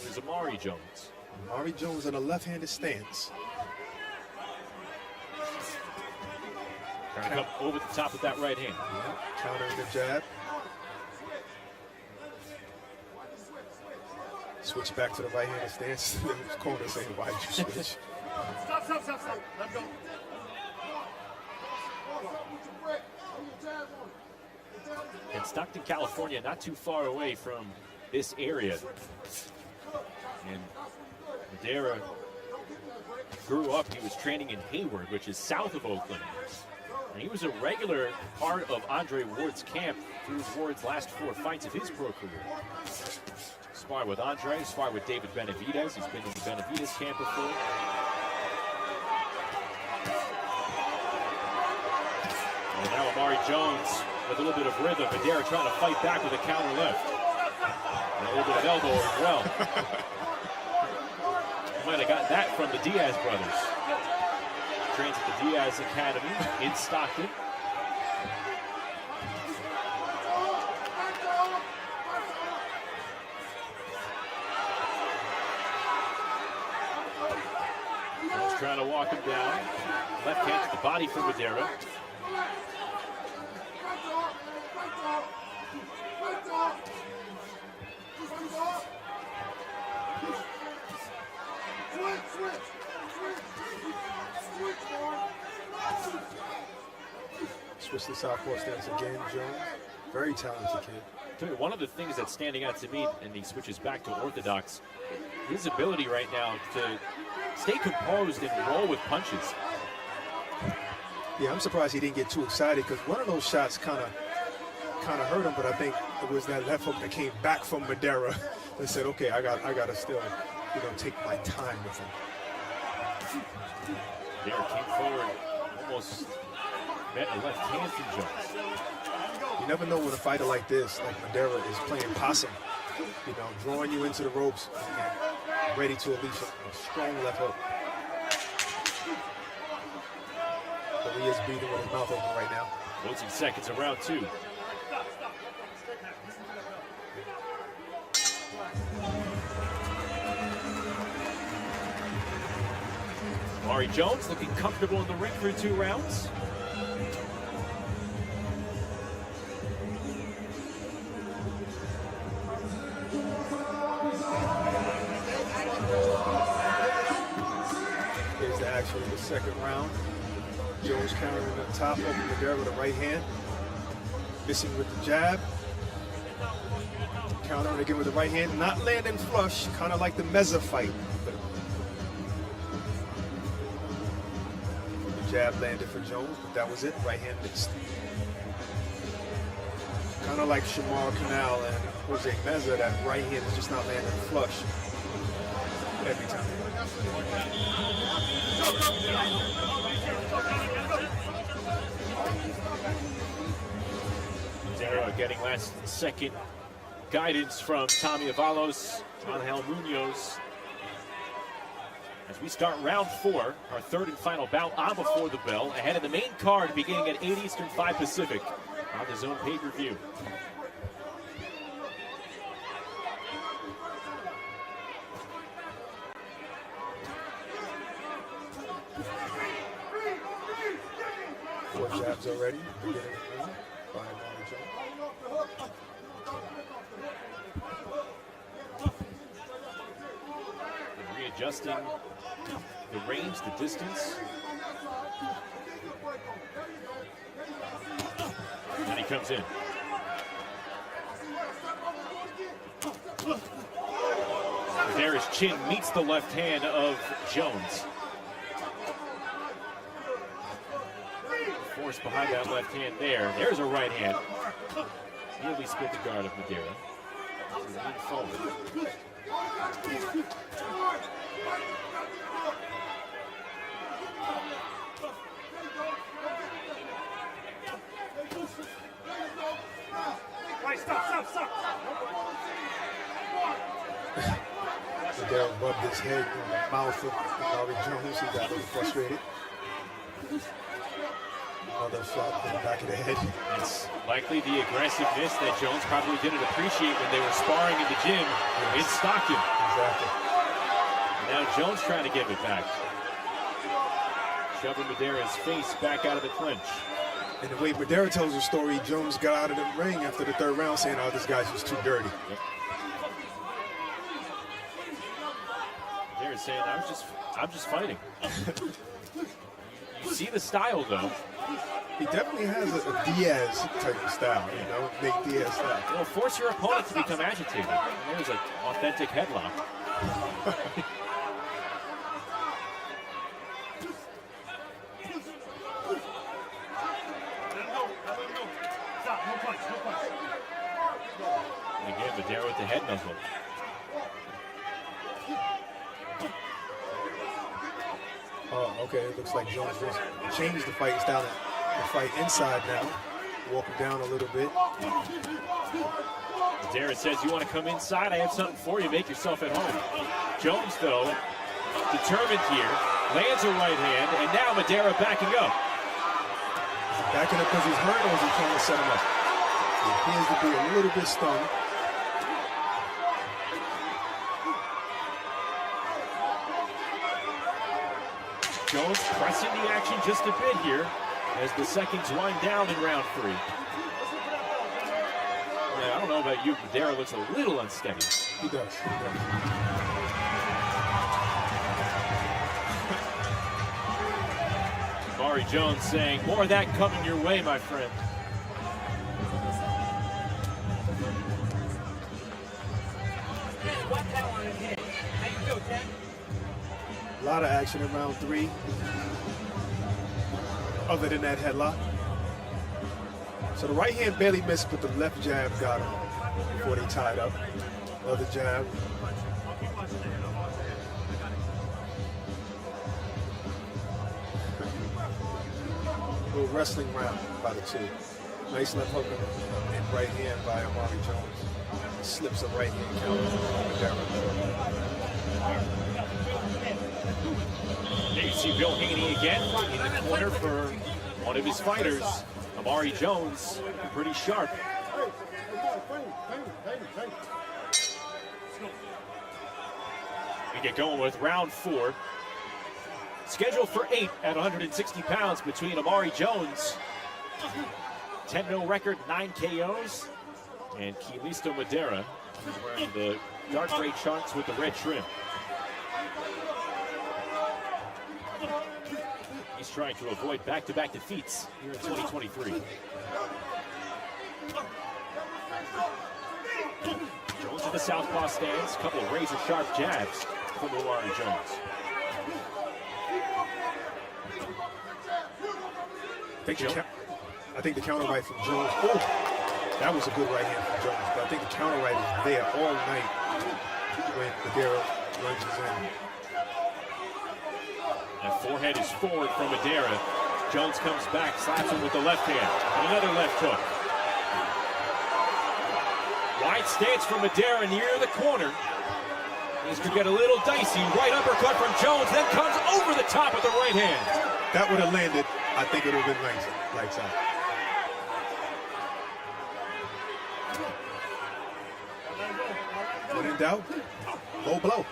Here's Amari Jones. Amari Jones in a left-handed stance. Trying to come over the top of that right hand. Yeah, countering the jab. Switch back to the right-handed stance. His corner saying, why did you switch? Stop. Let go. In Stockton, California, not too far away from this area. And Madera grew up, he was training in Hayward, which is south of Oakland. And he was a regular part of Andre Ward's camp through Ward's last 4 fights of his pro career. Sparred with Andre, sparred with David Benavidez. He's been in the Benavidez camp before. And now Amari Jones with a little bit of rhythm. Madera trying to fight back with a counter left. And a little bit of elbow as well. Might have gotten that from the Diaz brothers. Trains at the Diaz Academy in Stockton. Jones trying to walk him down. Left hand to the body for Madera. Switch the southpaw stance again, Jones. Very talented kid. One of the things that's standing out to me, and he switches back to orthodox, his ability right now to stay composed and roll with punches. Yeah, I'm surprised he didn't get too excited because one of those shots kind kind of hurt him, but I think it was that left hook that came back from Madera that said, okay, I got to still, take my time with him. Derek came forward, almost met a left hand from Jones. You never know when a fighter like this, like Madera, is playing possum, drawing you into the ropes and ready to unleash a strong left hook. But he is breathing with his mouth open right now. Closing seconds of round 2. Mari Jones looking comfortable in the ring through 2 rounds. Here's the action of the second round. Jones countering the top, open Madera with a right hand. Missing with the jab. Countering again with the right hand. Not landing flush, kind of like the Meza fight. The jab landed for Jones, but that was it. Right hand missed. Kind of like Shamar Canal and Jose Meza, that right hand is just not landing flush every time. Madera getting last second guidance from Tommy Avalos, Angel Munoz. As we start round 4, our third and final bout on Before the Bell, ahead of the main card beginning at 8 Eastern, 5 Pacific on the DAZN pay-per-view. Four jabs already. Beginning of round by Mari Jones. Readjusting the range, the distance. And he comes in. Madera's chin meets the left hand of Jones. Force behind that left hand there. There's a right hand. Nearly split the guard of Madera. Lean forward. Madera rubbed his head in the mouth of Mari Jones. He got a little frustrated. Another shot in the back of the head. It's likely the aggressiveness that Jones probably didn't appreciate when they were sparring in the gym in Stockton. Exactly. And now Jones trying to give it back. Shoving Madera's face back out of the clinch. And the way Madera tells the story, Jones got out of the ring after the third round saying, oh, this guy's just too dirty. Yep. Madera's saying, I'm just fighting. You see the style, though. He definitely has a Diaz type of style, Nate Diaz style. Well, force your opponent to become agitated. There's an authentic headlock. Again, Madera with the head muzzle. Oh, okay. It looks like Jones just changed the fight style. The fight inside now. Walking down a little bit. Madera says, you want to come inside? I have something for you. Make yourself at home. Jones, though, determined here. Lands a right hand, and now Madera backing up. Is he backing up because he's hurt, or is he trying to set him up? He appears to be a little bit stunned. Jones pressing the action just a bit here as the seconds wind down in round 3. Yeah, I don't know about you, Madera looks a little unsteady. He does. Mari Jones saying, more of that coming your way, my friend. A lot of action in round 3. Other than that headlock. So the right hand barely missed, but the left jab got him before they tied up. Another jab. Little wrestling round by the two. Nice left hook and right hand by Amari Jones. Slips a right hand counter. There you see Bill Haney again in the corner for one of his fighters, Amari Jones, pretty sharp. We get going with round 4. Scheduled for 8 at 160 pounds between Amari Jones, 10-0 record, 9 KOs, and Kilisto Madera, who's wearing the dark gray trunks with the red trim. He's trying to avoid back-to-back defeats here in 2023. Jones in the southpaw stance, a couple of razor-sharp jabs from Amari Jones. I think the counter right from Jones. Oh, that was a good right hand from Jones, but I think the counter right is there all night when Madera lunges in. That forehead is forward from Madera. Jones comes back, slaps him with the left hand. And another left hook. Wide stance from Madera near the corner. Things could get a little dicey. Right uppercut from Jones, then comes over the top with the right hand. That would have landed. I think it would have been nice. Lights out. When in doubt, low blow.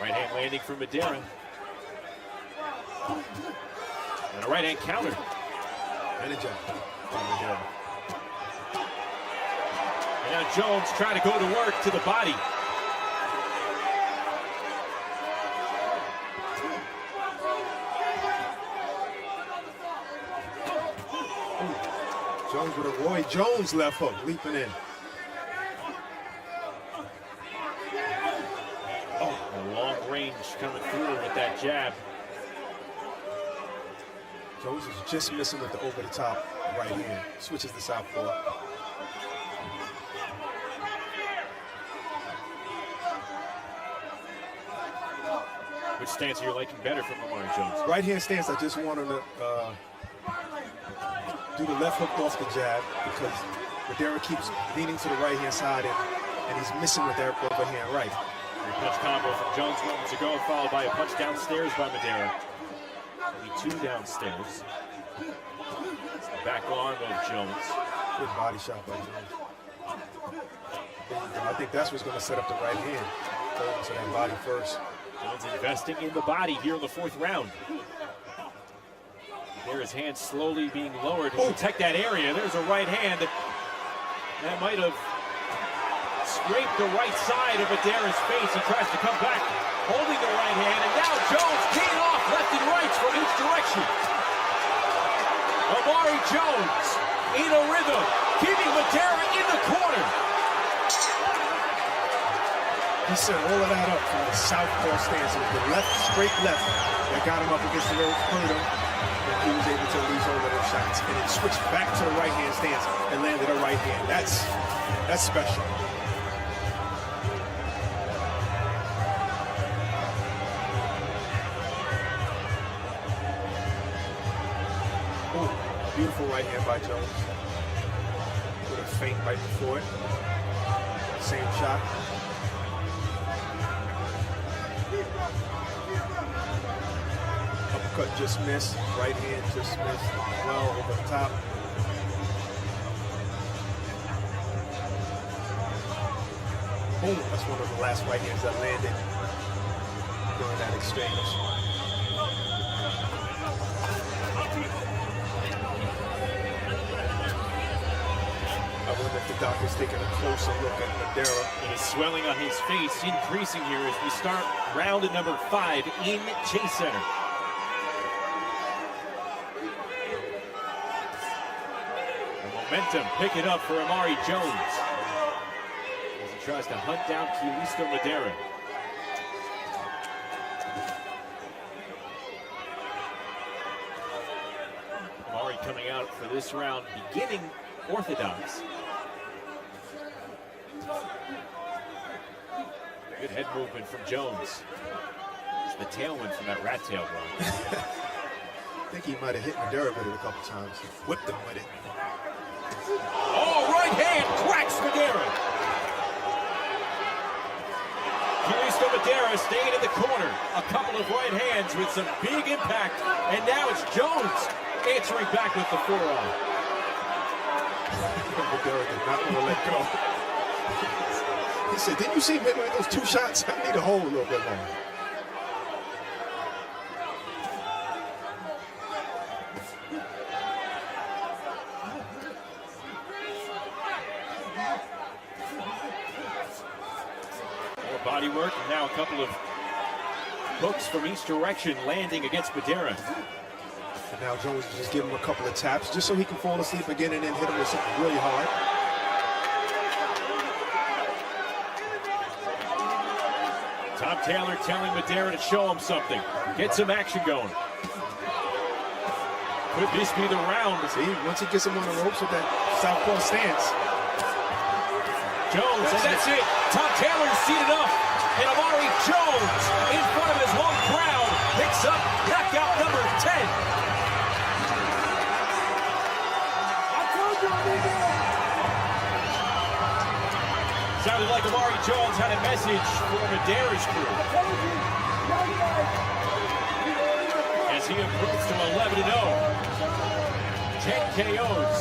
Right hand landing from Madera. And a right hand counter. And a jab from Madera. And now Jones trying to go to work to the body. Jones with a Roy Jones left hook, leaping in. Oh, a long range coming through with that jab. Jones is just missing with the over the top right hand. Switches to southpaw. Which stance are you liking better from Amari Jones? Right hand stance, I just want him to do the left hook off the jab because Madera keeps leaning to the right hand side and he's missing with that overhand right. Your punch combo from Jones moments ago, followed by a punch downstairs by Madera. Only 2 downstairs. The back arm of Jones. Good body shot by Jones. I think that's what's going to set up the right hand. Go into that body first. Jones investing in the body here in the 4th round. There's hand slowly being lowered to protect that area. There's a right hand that might have scraped the right side of Madera's face. He tries to come back, holding the right hand, and now Jones keying off left and rights from each direction. Amari Jones in a rhythm, keeping Madera in the corner. He set all of that up from the southpaw stance. It was the left, straight left that got him up against the ropes, hurt him. He was able to release over those shots and then switch back to the right hand stance and landed a right hand. That's special. Ooh, beautiful right hand by Jones. With a feint right before it. Same shot. Uppercut just missed, right hand just missed, well over the top. Boom, that's one of the last right hands that landed during that exchange. I wonder if the doctor's taking a closer look at Madera. And his swelling on his face increasing here as we start round at number 5 in Chase Center. Momentum picking up for Amari Jones as he tries to hunt down Kilisto Madera. Amari coming out for this round, beginning orthodox. Good head movement from Jones. It's the tailwind from that rat tail block. I think he might have hit Madera with it a couple times. Whipped him with it. Oh, right hand cracks Madera. Filisto Madera staying in the corner. A couple of right hands with some big impact. And now it's Jones answering back with the forearm. Madera did not want to let go. He said, didn't you see me with those 2 shots? I need to hold a little bit more. More body work, and now a couple of hooks from each direction landing against Madera. And now Jones is just giving him a couple of taps just so he can fall asleep again and then hit him with something really hard. Tom Taylor telling Madera to show him something. Get some action going. Could this be the round? See, once he gets him on the ropes with that southpaw stance. Jones, and that's it. Tom Taylor seated up. And Amari Jones, in front of his home crowd, picks up knockout number 10. Sounded like Amari Jones had a message for Madera's crew. As he improves to 11-0. 10 KOs.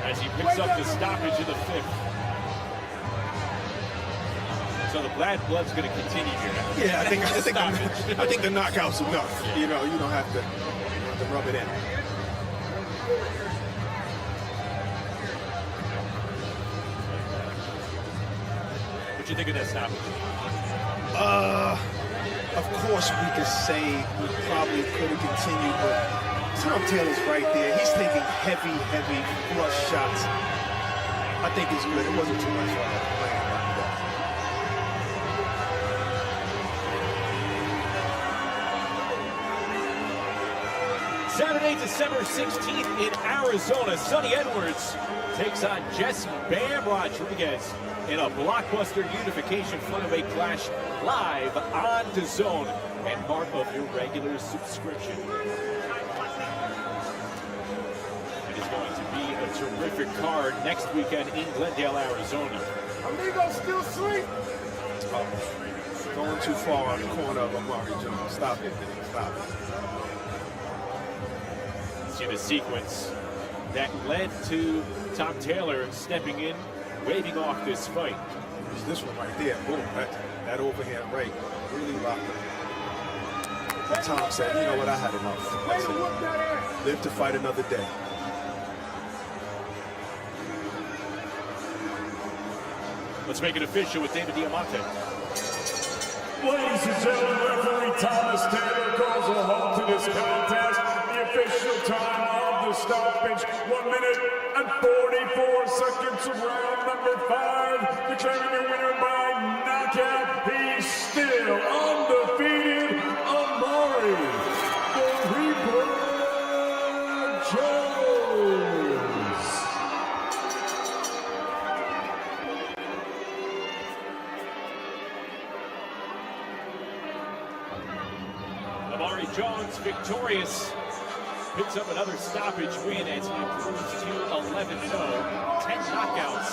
As he picks up the stoppage in the 5th. So the bad blood's going to continue here. Yeah, I think the knockout's enough. Yeah. You know, you don't have to rub it in. What do you think of that stoppage? Of course we could say we probably could have continued, but Tom Taylor's right there. He's taking heavy flush shots. I think it's good. It wasn't too much fun playing around that. Saturday, December 16th in Arizona, Sonny Edwards takes on Jesse Bam Rodriguez in a blockbuster unification flyweight clash live on DAZN and part of your regular subscription. It is going to be a terrific card next weekend in Glendale, Arizona. Amigo still sleep. Oh, going too far on the corner of Amari Jones. Stop it, man. Stop it. See the sequence that led to Tom Taylor stepping in, waving off this fight. It's this one right there. Boom. That overhand right really rocked him. And Tom said, you know what, I had enough. That's it. Live to fight another day. Let's make it official with David Diamante. Ladies and gentlemen, referee Thomas Taylor calls a halt to this contest. The official time of the stoppage, 1 minute and 44 seconds of round number 5. Declaring your winner by knockout, he's still undefeated, Amari the Reaper Jones. Amari Jones victorious. Picks up another stoppage win as he improves to 11-0. 10 knockouts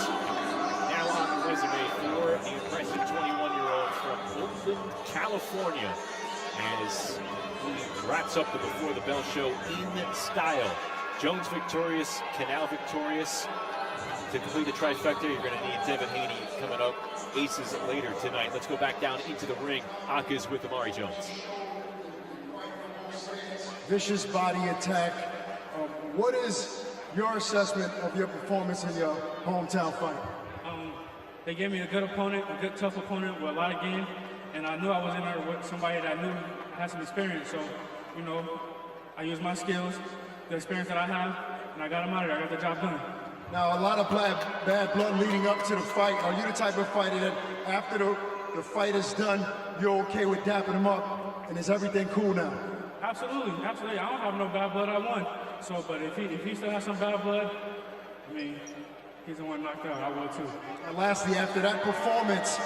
now on the resume for the impressive 21-year-old from Oakland, California, as he wraps up the Before the Bell show in style. Jones victorious, Canal victorious. To complete the trifecta, you're going to need Devin Haney coming up. Aces later tonight. Let's go back down into the ring. Aka's with Amari Jones. Vicious body attack. What is your assessment of your performance in your hometown fight? They gave me a good opponent, a good tough opponent with a lot of game, and I knew I was in there with somebody that I knew had some experience. So, you know, I used my skills, the experience that I have, and I got him out of there. I got the job done. Now, a lot of bad blood leading up to the fight. Are you the type of fighter that after the fight is done, you're okay with dapping him up, and is everything cool now? Absolutely. I don't have no bad blood. I won. So, but if he still has some bad blood, I mean, he's the one knocked out. I will too. And lastly, after that performance,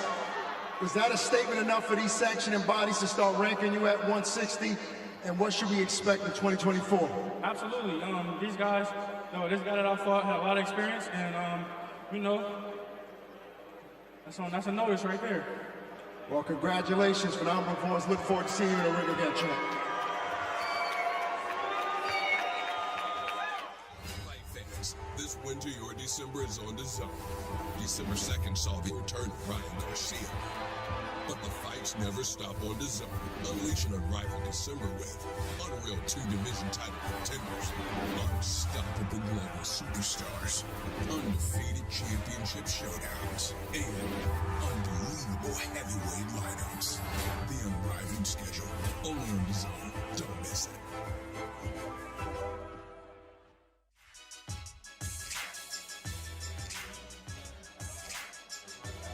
is that a statement enough for these sanctioning bodies to start ranking you at 160? And what should we expect in 2024? Absolutely. These guys, this guy that I fought had a lot of experience, and that's a notice right there. Well, congratulations, phenomenal performance. Look forward to seeing you in the ring again, champ. This winter, your December is on DAZN. December 2nd saw the return of Ryan Garcia. But the fights never stop on DAZN. Unleash an unrivaled December with unreal 2-division title contenders, unstoppable global superstars, undefeated championship showdowns, and unbelievable heavyweight lineups. The unrivaled schedule, only on DAZN. Don't miss it.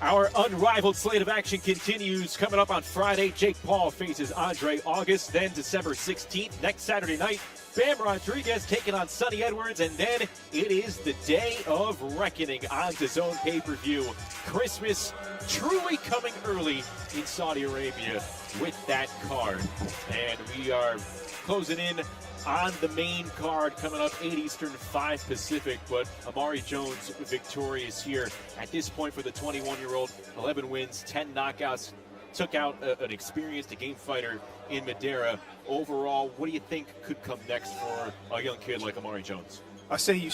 Our unrivaled slate of action continues. Coming up on Friday, Jake Paul faces Andre August. Then December 16th, next Saturday night, Bam Rodriguez taking on Sonny Edwards. And then it is the day of reckoning on DAZN pay-per-view. Christmas truly coming early in Saudi Arabia with that card. And we are closing in on the main card, coming up 8 Eastern, 5 Pacific, but Amari Jones victorious here at this point for the 21-year-old. 11 wins, 10 knockouts, took out an experienced game fighter in Madeira. Overall, what do you think could come next for a young kid like Amari Jones? I say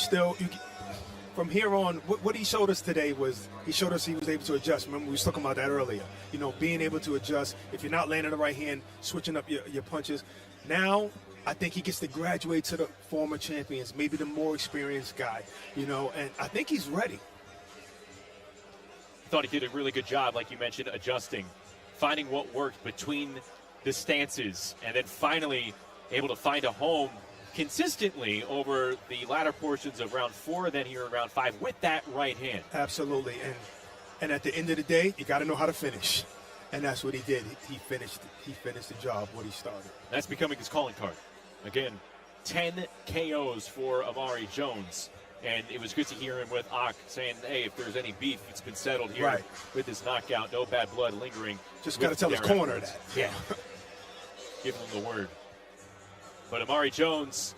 from here on, what he showed us today was, he showed us he was able to adjust. Remember, we was talking about that earlier. Being able to adjust. If you're not landing the right hand, switching up your punches. Now, I think he gets to graduate to the former champions, maybe the more experienced guy, and I think he's ready. I thought he did a really good job, like you mentioned, adjusting, finding what worked between the stances, and then finally able to find a home consistently over the latter portions of round 4, then here in round 5 with that right hand. Absolutely, and at the end of the day, you got to know how to finish. And that's what he did. He finished the job, what he started. That's becoming his calling card. Again, 10 KOs for Amari Jones. And it was good to hear him with Ak saying, hey, if there's any beef, it's been settled here with this knockout. No bad blood lingering. Just got to tell his corner that. Yeah. Give him the word. But Amari Jones,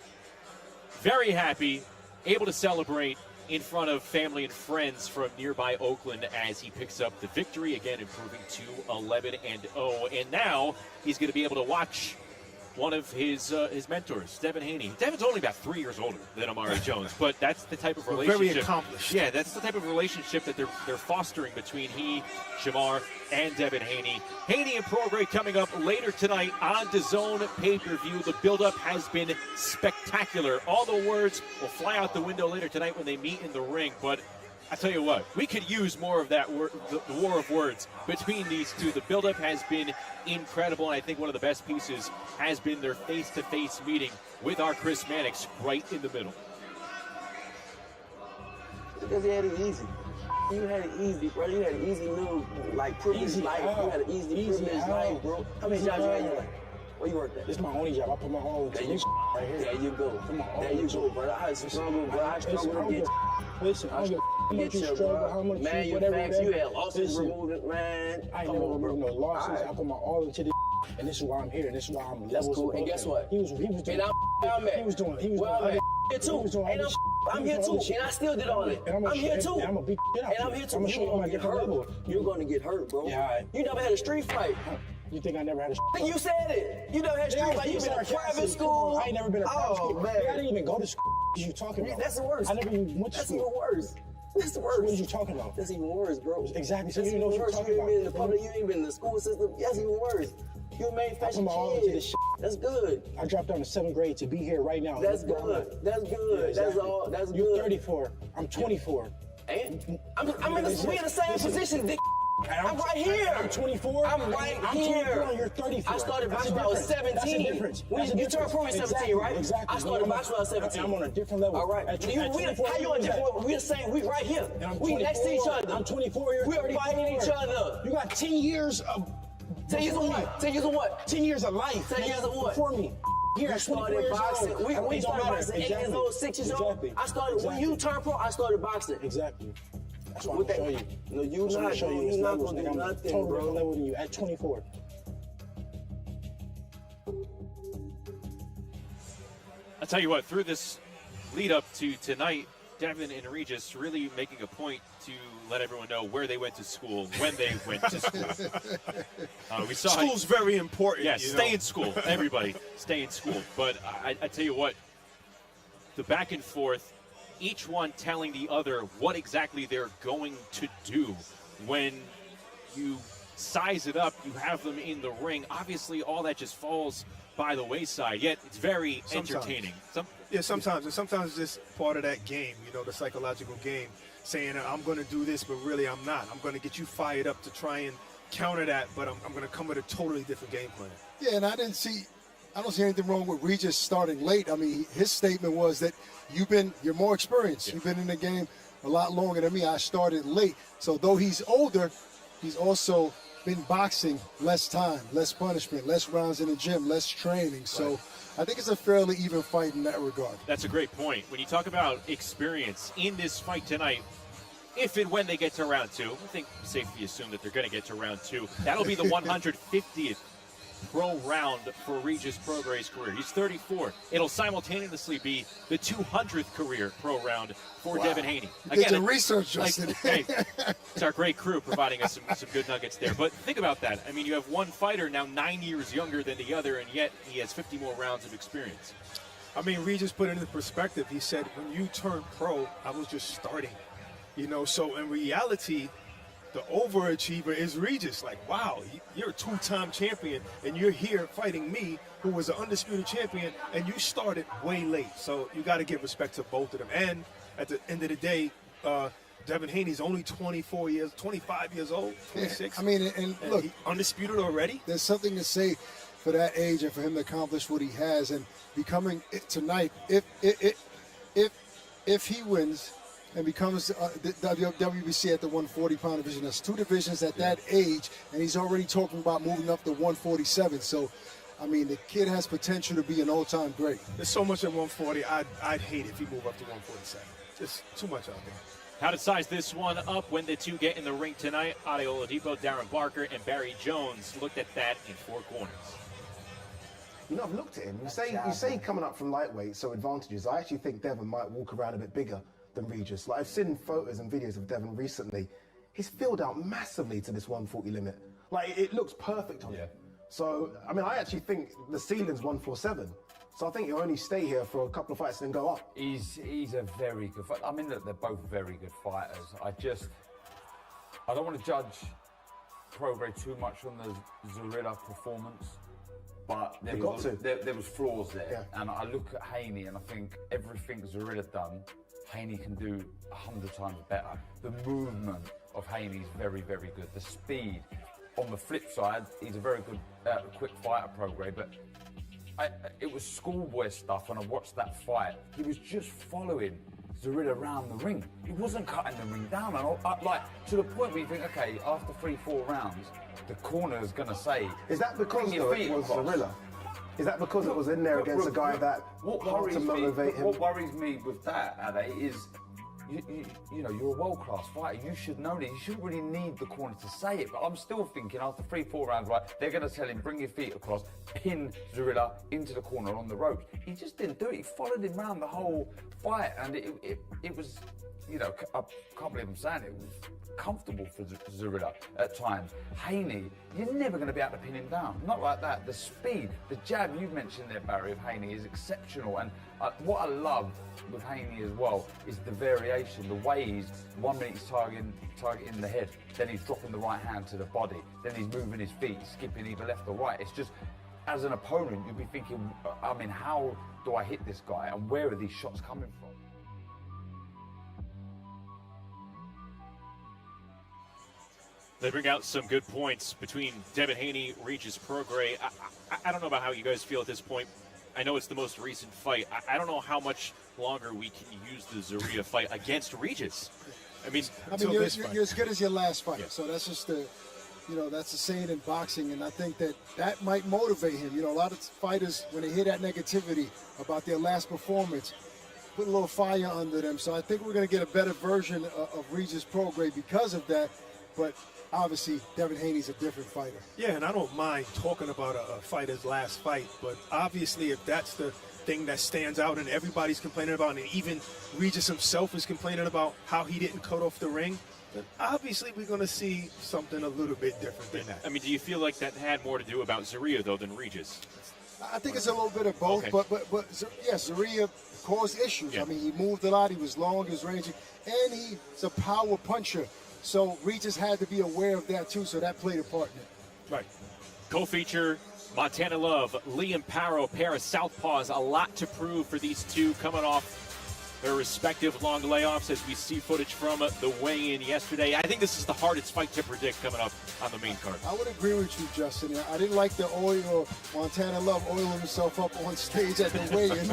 very happy, able to celebrate in front of family and friends from nearby Oakland as he picks up the victory, again improving to 11-0. And now he's going to be able to watch one of his mentors, Devin Haney. Devin's only about 3 years older than Amari Jones, but that's the type of relationship. Very accomplished. Yeah, that's the type of relationship that they're fostering between he, Shamar, and Devin Haney. Haney and Prograis coming up later tonight on DAZN pay-per-view. The build-up has been spectacular. All the words will fly out the window later tonight when they meet in the ring, but I tell you what, we could use more of that the war of words between these two. The build-up has been incredible, and I think one of the best pieces has been their face-to-face meeting with our Chris Mannix right in the middle. Because he had it easy. You had it easy, bro. You had an easy little, privileged life. You had an easy privileged life, bro. How many jobs you had in your life? Where you worked at? This is my only job. I put my all into this right here. There you go. There you go, bro. I struggle, bro. I struggle to get. Listen, I don't give a fuck struggle, how much man, you whatever. You had losses removed, man. I ain't never removed no losses. I put my all into this, and this is why I'm here, and this is why I'm. That's cool. And guess what? He was doing. Here too. I'm here too, and I still did all that. I'm here too. I'm gonna beat shit out. And I'm here too. You're gonna get hurt. You're gonna get hurt, bro. Yeah. You never had a street fight. You think I never had a You said it. You never had a street fight. You been in private school. I ain't never been in private school. Man. I didn't even go to school. What are you talking about? That's the worst. I never even went to That's school. even worse. That's the worst. What are you talking about? That's even worse, bro. Exactly. So That's you know what you're talking about. You ain't been in the public. You ain't been in the school system. That's even worse. You manufactured kids. That's good. I dropped down to 7th grade to be here right now. That's good. That's good. Yeah, exactly. That's all. That's good. You're 34. I'm 24. And we in the same position, dick. I'm right here. I'm 24. I'm right here. 24, you're 34. I started boxing when I was 17. That's a difference. You turned pro at 17, right? Exactly. I started boxing when I was 17. I'm on a different level. All right. How you on a different level? We're the same. We right here. We next to each other. I'm 24. We're fighting each other. You got 10 years of... 10 years of what? 10 years of what? 10 years of life. 10 years of what? Before me. here. I started boxing. We started boxing 8 years old, 6 years old. I started when you turned pro. I started boxing. Exactly. That's what I'm gonna show you. No, you're not gonna do nothing, totally bro. level than you at 24. I'll tell you what, through this lead up to tonight, Devin and Regis really making a point to let everyone know where they went to school, when they went to school. We saw School's very important. Yes, stay in school. Everybody, stay in school. But I tell you what, the back and forth, each one telling the other what exactly they're going to do. When you size it up, you have them in the ring. Obviously, all that just falls by the wayside, yet it's very entertaining. Sometimes. And sometimes it's just part of that game, the psychological game, saying I'm going to do this, but really I'm not. I'm going to get you fired up to try and counter that, but I'm going to come with a totally different game plan. Yeah, and I don't see anything wrong with Regis starting late. I mean, his statement was that you're more experienced. You've been in the game a lot longer than me. I started late. So though he's older, he's also been boxing less time, less punishment, less rounds in the gym, less training. So I think it's a fairly even fight in that regard. That's a great point. When you talk about experience in this fight tonight, if and when they get to round 2, I think safely assume that they're going to get to round 2. That'll be the 150th pro round for Regis Prograis' career. He's 34. It'll simultaneously be the 200th career pro round for Devin Haney. Again, your research, Justin. Hey, it's our great crew providing us some good nuggets there. But think about that. I mean, you have one fighter now 9 years younger than the other, and yet he has 50 more rounds of experience. I mean, Regis put it into perspective. He said, when you turned pro, I was just starting. So in reality, the overachiever is Regis. Like, wow, you're a 2-time champion, and you're here fighting me, who was an undisputed champion, and you started way late. So you got to give respect to both of them. And at the end of the day, Devin Haney's only 25 years old, 26. I mean, and look, he undisputed already. There's something to say for that age and for him to accomplish what he has, and becoming tonight. If he wins and becomes the WBC at the 140-pound division. That's 2 divisions at that age, and he's already talking about moving up to 147. So, I mean, the kid has potential to be an all-time great. There's so much at 140. I'd hate if he moved up to 147. Just too much out there. How to size this one up when the two get in the ring tonight. Ade Oladipo, Darren Barker, and Barry Jones looked at that in 4 corners. I've looked at him. You say coming up from lightweight, so advantages. I actually think Devin might walk around a bit bigger than Regis. Like, I've seen photos and videos of Devin recently. He's filled out massively to this 140 limit. Like, it looks perfect on him. So, I mean, I actually think the ceiling's 147. So I think he'll only stay here for a couple of fights and then go up. He's a very good fighter. I mean, look, they're both very good fighters. I don't want to judge Prograis too much on the Zorilla performance, but there was flaws there. Yeah. And I look at Haney and I think everything Zorilla done, Haney can do 100 times better. The movement of Haney is very, very good. The speed. On the flip side, he's a very good, quick fighter, Prograis, but it was schoolboy stuff when I watched that fight. He was just following Zorilla around the ring. He wasn't cutting the ring down. And to the point where you think, okay, after 3-4 rounds, the corner is going to say... Is that because it was Zorilla? Is that because it was in there against a guy that hard to motivate him? What worries me with that, Ade, is you're a world-class fighter. You should know this. You shouldn't really need the corner to say it. But I'm still thinking after 3-4 rounds, right, they're going to tell him, bring your feet across, pin Zorilla into the corner on the ropes. He just didn't do it. He followed him around the whole fight. And it was, I can't believe I'm saying it, was comfortable for Zorilla at times. Haney, you're never going to be able to pin him down. Not like that. The speed, the jab you mentioned there, Barry, of Haney is exceptional. And what I love with Haney as well is the variation, the way he's 1 minute he's targeting the head, then he's dropping the right hand to the body, then he's moving his feet, skipping either left or right. It's just, as an opponent, you'll be thinking, I mean, how do I hit this guy and where are these shots coming from? They bring out some good points between Devin Haney, Regis Prograis. I don't know about how you guys feel at this point. I know it's the most recent fight. I don't know how much longer we can use the Zorilla fight against Regis. I mean, you're as good as your last fight. Yeah. So that's just the you know, that's a saying in boxing, and I think that might motivate him. You know, a lot of fighters, when they hear that negativity about their last performance, put a little fire under them. So I think we're going to get a better version of Regis Prograis because of that. But obviously, Devin Haney's a different fighter. Yeah, and I don't mind talking about a fighter's last fight, but obviously if that's the thing that stands out and everybody's complaining about, and even Regis himself is complaining about how he didn't cut off the ring, then obviously we're going to see something a little bit different than that. I mean, do you feel like that had more to do about Zarrillo, though, than Regis? I think it's a little bit of both, Okay. but yes, Zarrillo caused issues. Yeah. I mean, he moved a lot, he was long, he was ranging, and he's a power puncher. So Regis had to be aware of that too, so that played a part in it. Right. Co-feature, Montana Love, Liam Parrow, pair of southpaws. A lot to prove for these two coming off their respective long layoffs as we see footage from the weigh-in yesterday. I think this is the hardest fight to predict coming up on the main card. I would agree with you, Justin. I didn't like the Montana Love oiling himself up on stage at the weigh-in,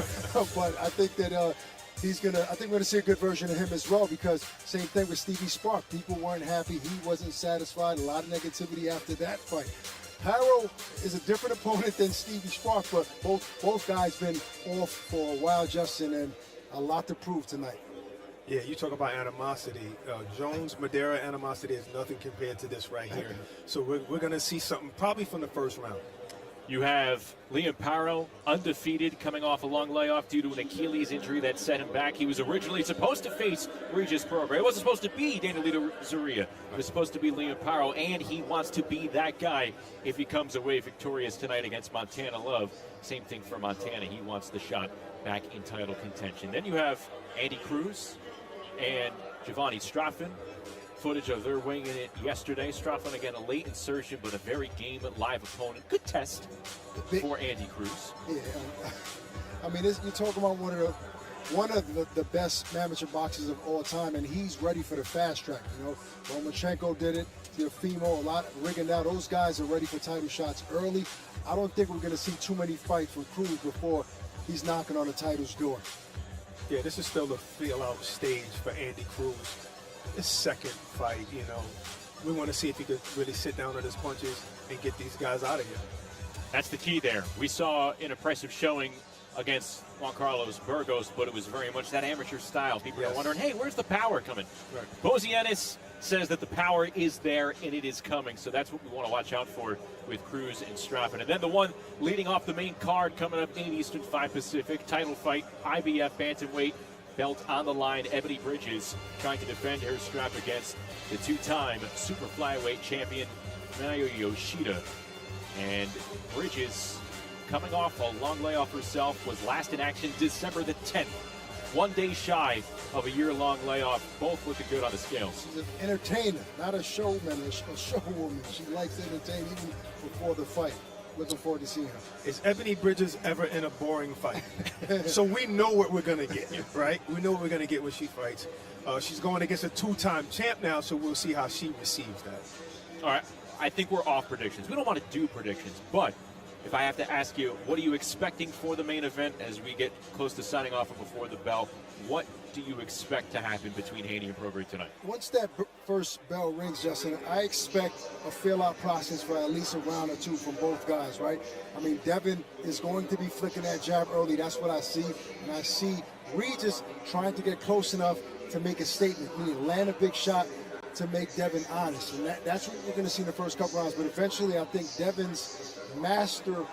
but I think that I think we're gonna see a good version of him as well, because same thing with Stevie Spark. People weren't happy. He wasn't satisfied. A lot of negativity after that fight. Parrow is a different opponent than Stevie Spark, but both guys been off for a while, Justin, and a lot to prove tonight. Yeah, you talk about animosity. Jones-Madera animosity is nothing compared to this right here. So we're going to see something probably from the first round. You have Liam Parrow, undefeated, coming off a long layoff due to an Achilles injury that set him back. He was originally supposed to face Regis Prograis. It wasn't supposed to be Danielito Zarrillo. It was supposed to be Liam Parrow, and he wants to be that guy if he comes away victorious tonight against Montana Love. Same thing for Montana. He wants the shot back in title contention. Then you have Andy Cruz and Giovanni Straffin. Footage of their weighing in it yesterday. Straffin, again, a late insertion, but a very game live opponent. Good test for Andy Cruz. Yeah, I mean, you're talking about one of the best amateur boxers of all time, and he's ready for the fast track. You know, Lomachenko did it. Teofimo, a lot rigging out. Those guys are ready for title shots early. I don't think we're going to see too many fights from Cruz before he's knocking on the title's door. Yeah, this is still the feel-out stage for Andy Cruz. His second fight, you know, we want to see if he could really sit down on his punches and get these guys out of here. That's the key there. We saw an impressive showing against Juan Carlos Burgos, but it was very much that amateur style. People are wondering, hey, where's the power coming? Right. Bozienis says that the power is there and it is coming, so that's what we want to watch out for with Cruz and Straffin. And then the one leading off the main card coming up, 8 Eastern, 5 Pacific, title fight, IBF bantamweight, belt on the line. Ebony Bridges trying to defend her strap against the two-time super flyweight champion Naoya Yoshida. And Bridges, coming off a long layoff herself, was last in action December the 10th. 1 day shy of a year-long layoff. Both looking good on the scales. She's an entertainer, not a showman, a showwoman. She likes to entertain even before the fight. Looking forward to seeing her. Is Ebony Bridges ever in a boring fight? So we know what we're going to get, right? We know what we're going to get when she fights. She's going against a two-time champ now, so we'll see how she receives that. All right, I think we're off predictions. We don't want to do predictions, but if I have to ask you, what are you expecting for the main event as we get close to signing off and before the bell? What do you expect to happen between Haney and Prograis tonight? Once that first bell rings, Justin, I expect a fill-out process for at least a round or two from both guys, right? I mean, Devin is going to be flicking that jab early. That's what I see. And I see Regis trying to get close enough to make a statement, meaning land a big shot to make Devin honest. And that's what we're going to see in the first couple rounds. But eventually, I think Devin's master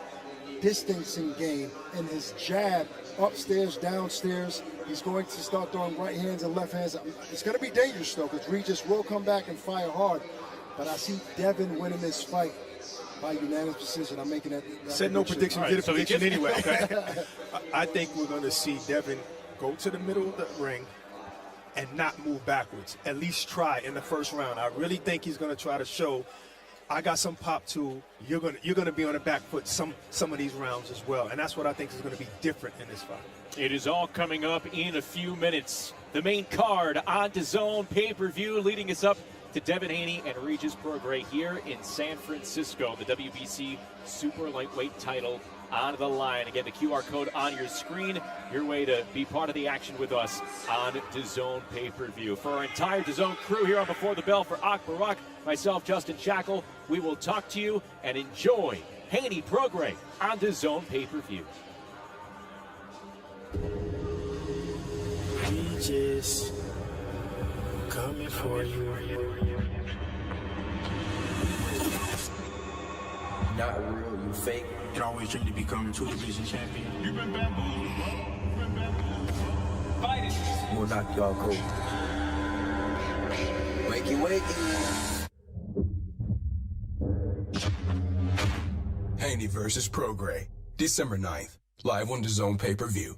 distancing game and his jab upstairs, downstairs, he's going to start throwing right hands and left hands. It's going to be dangerous, though, because Regis will come back and fire hard. But I see Devin winning this fight by unanimous decision. I'm making that Said no prediction, Right, did a so prediction anyway. Okay? I think we're going to see Devin go to the middle of the ring and not move backwards. At least try in the first round. I really think he's going to try to show, I got some pop too. You're gonna be on the back foot some of these rounds as well, and that's what I think is going to be different in this fight. It is all coming up in a few minutes. The main card on DAZN pay-per-view, leading us up to Devin Haney and Regis Prograis here in San Francisco. The WBC super lightweight title on the line. Again, the QR code on your screen, your way to be part of the action with us on DAZN pay-per-view. For our entire DAZN crew here on Before the Bell, for Akbarak, myself, Justin Shackle, we will talk to you and enjoy Haney Prograis on DAZN pay-per-view. Regis, coming for you. Not real, you fake. It always dreamed to become 2-division champion. You've been bamboozled, bro. You've been bamboozled, bro. Fight it. We'll knock y'all cold. Wakey, wakey. Haney versus Prograis, December 9th, live on DAZN pay-per-view.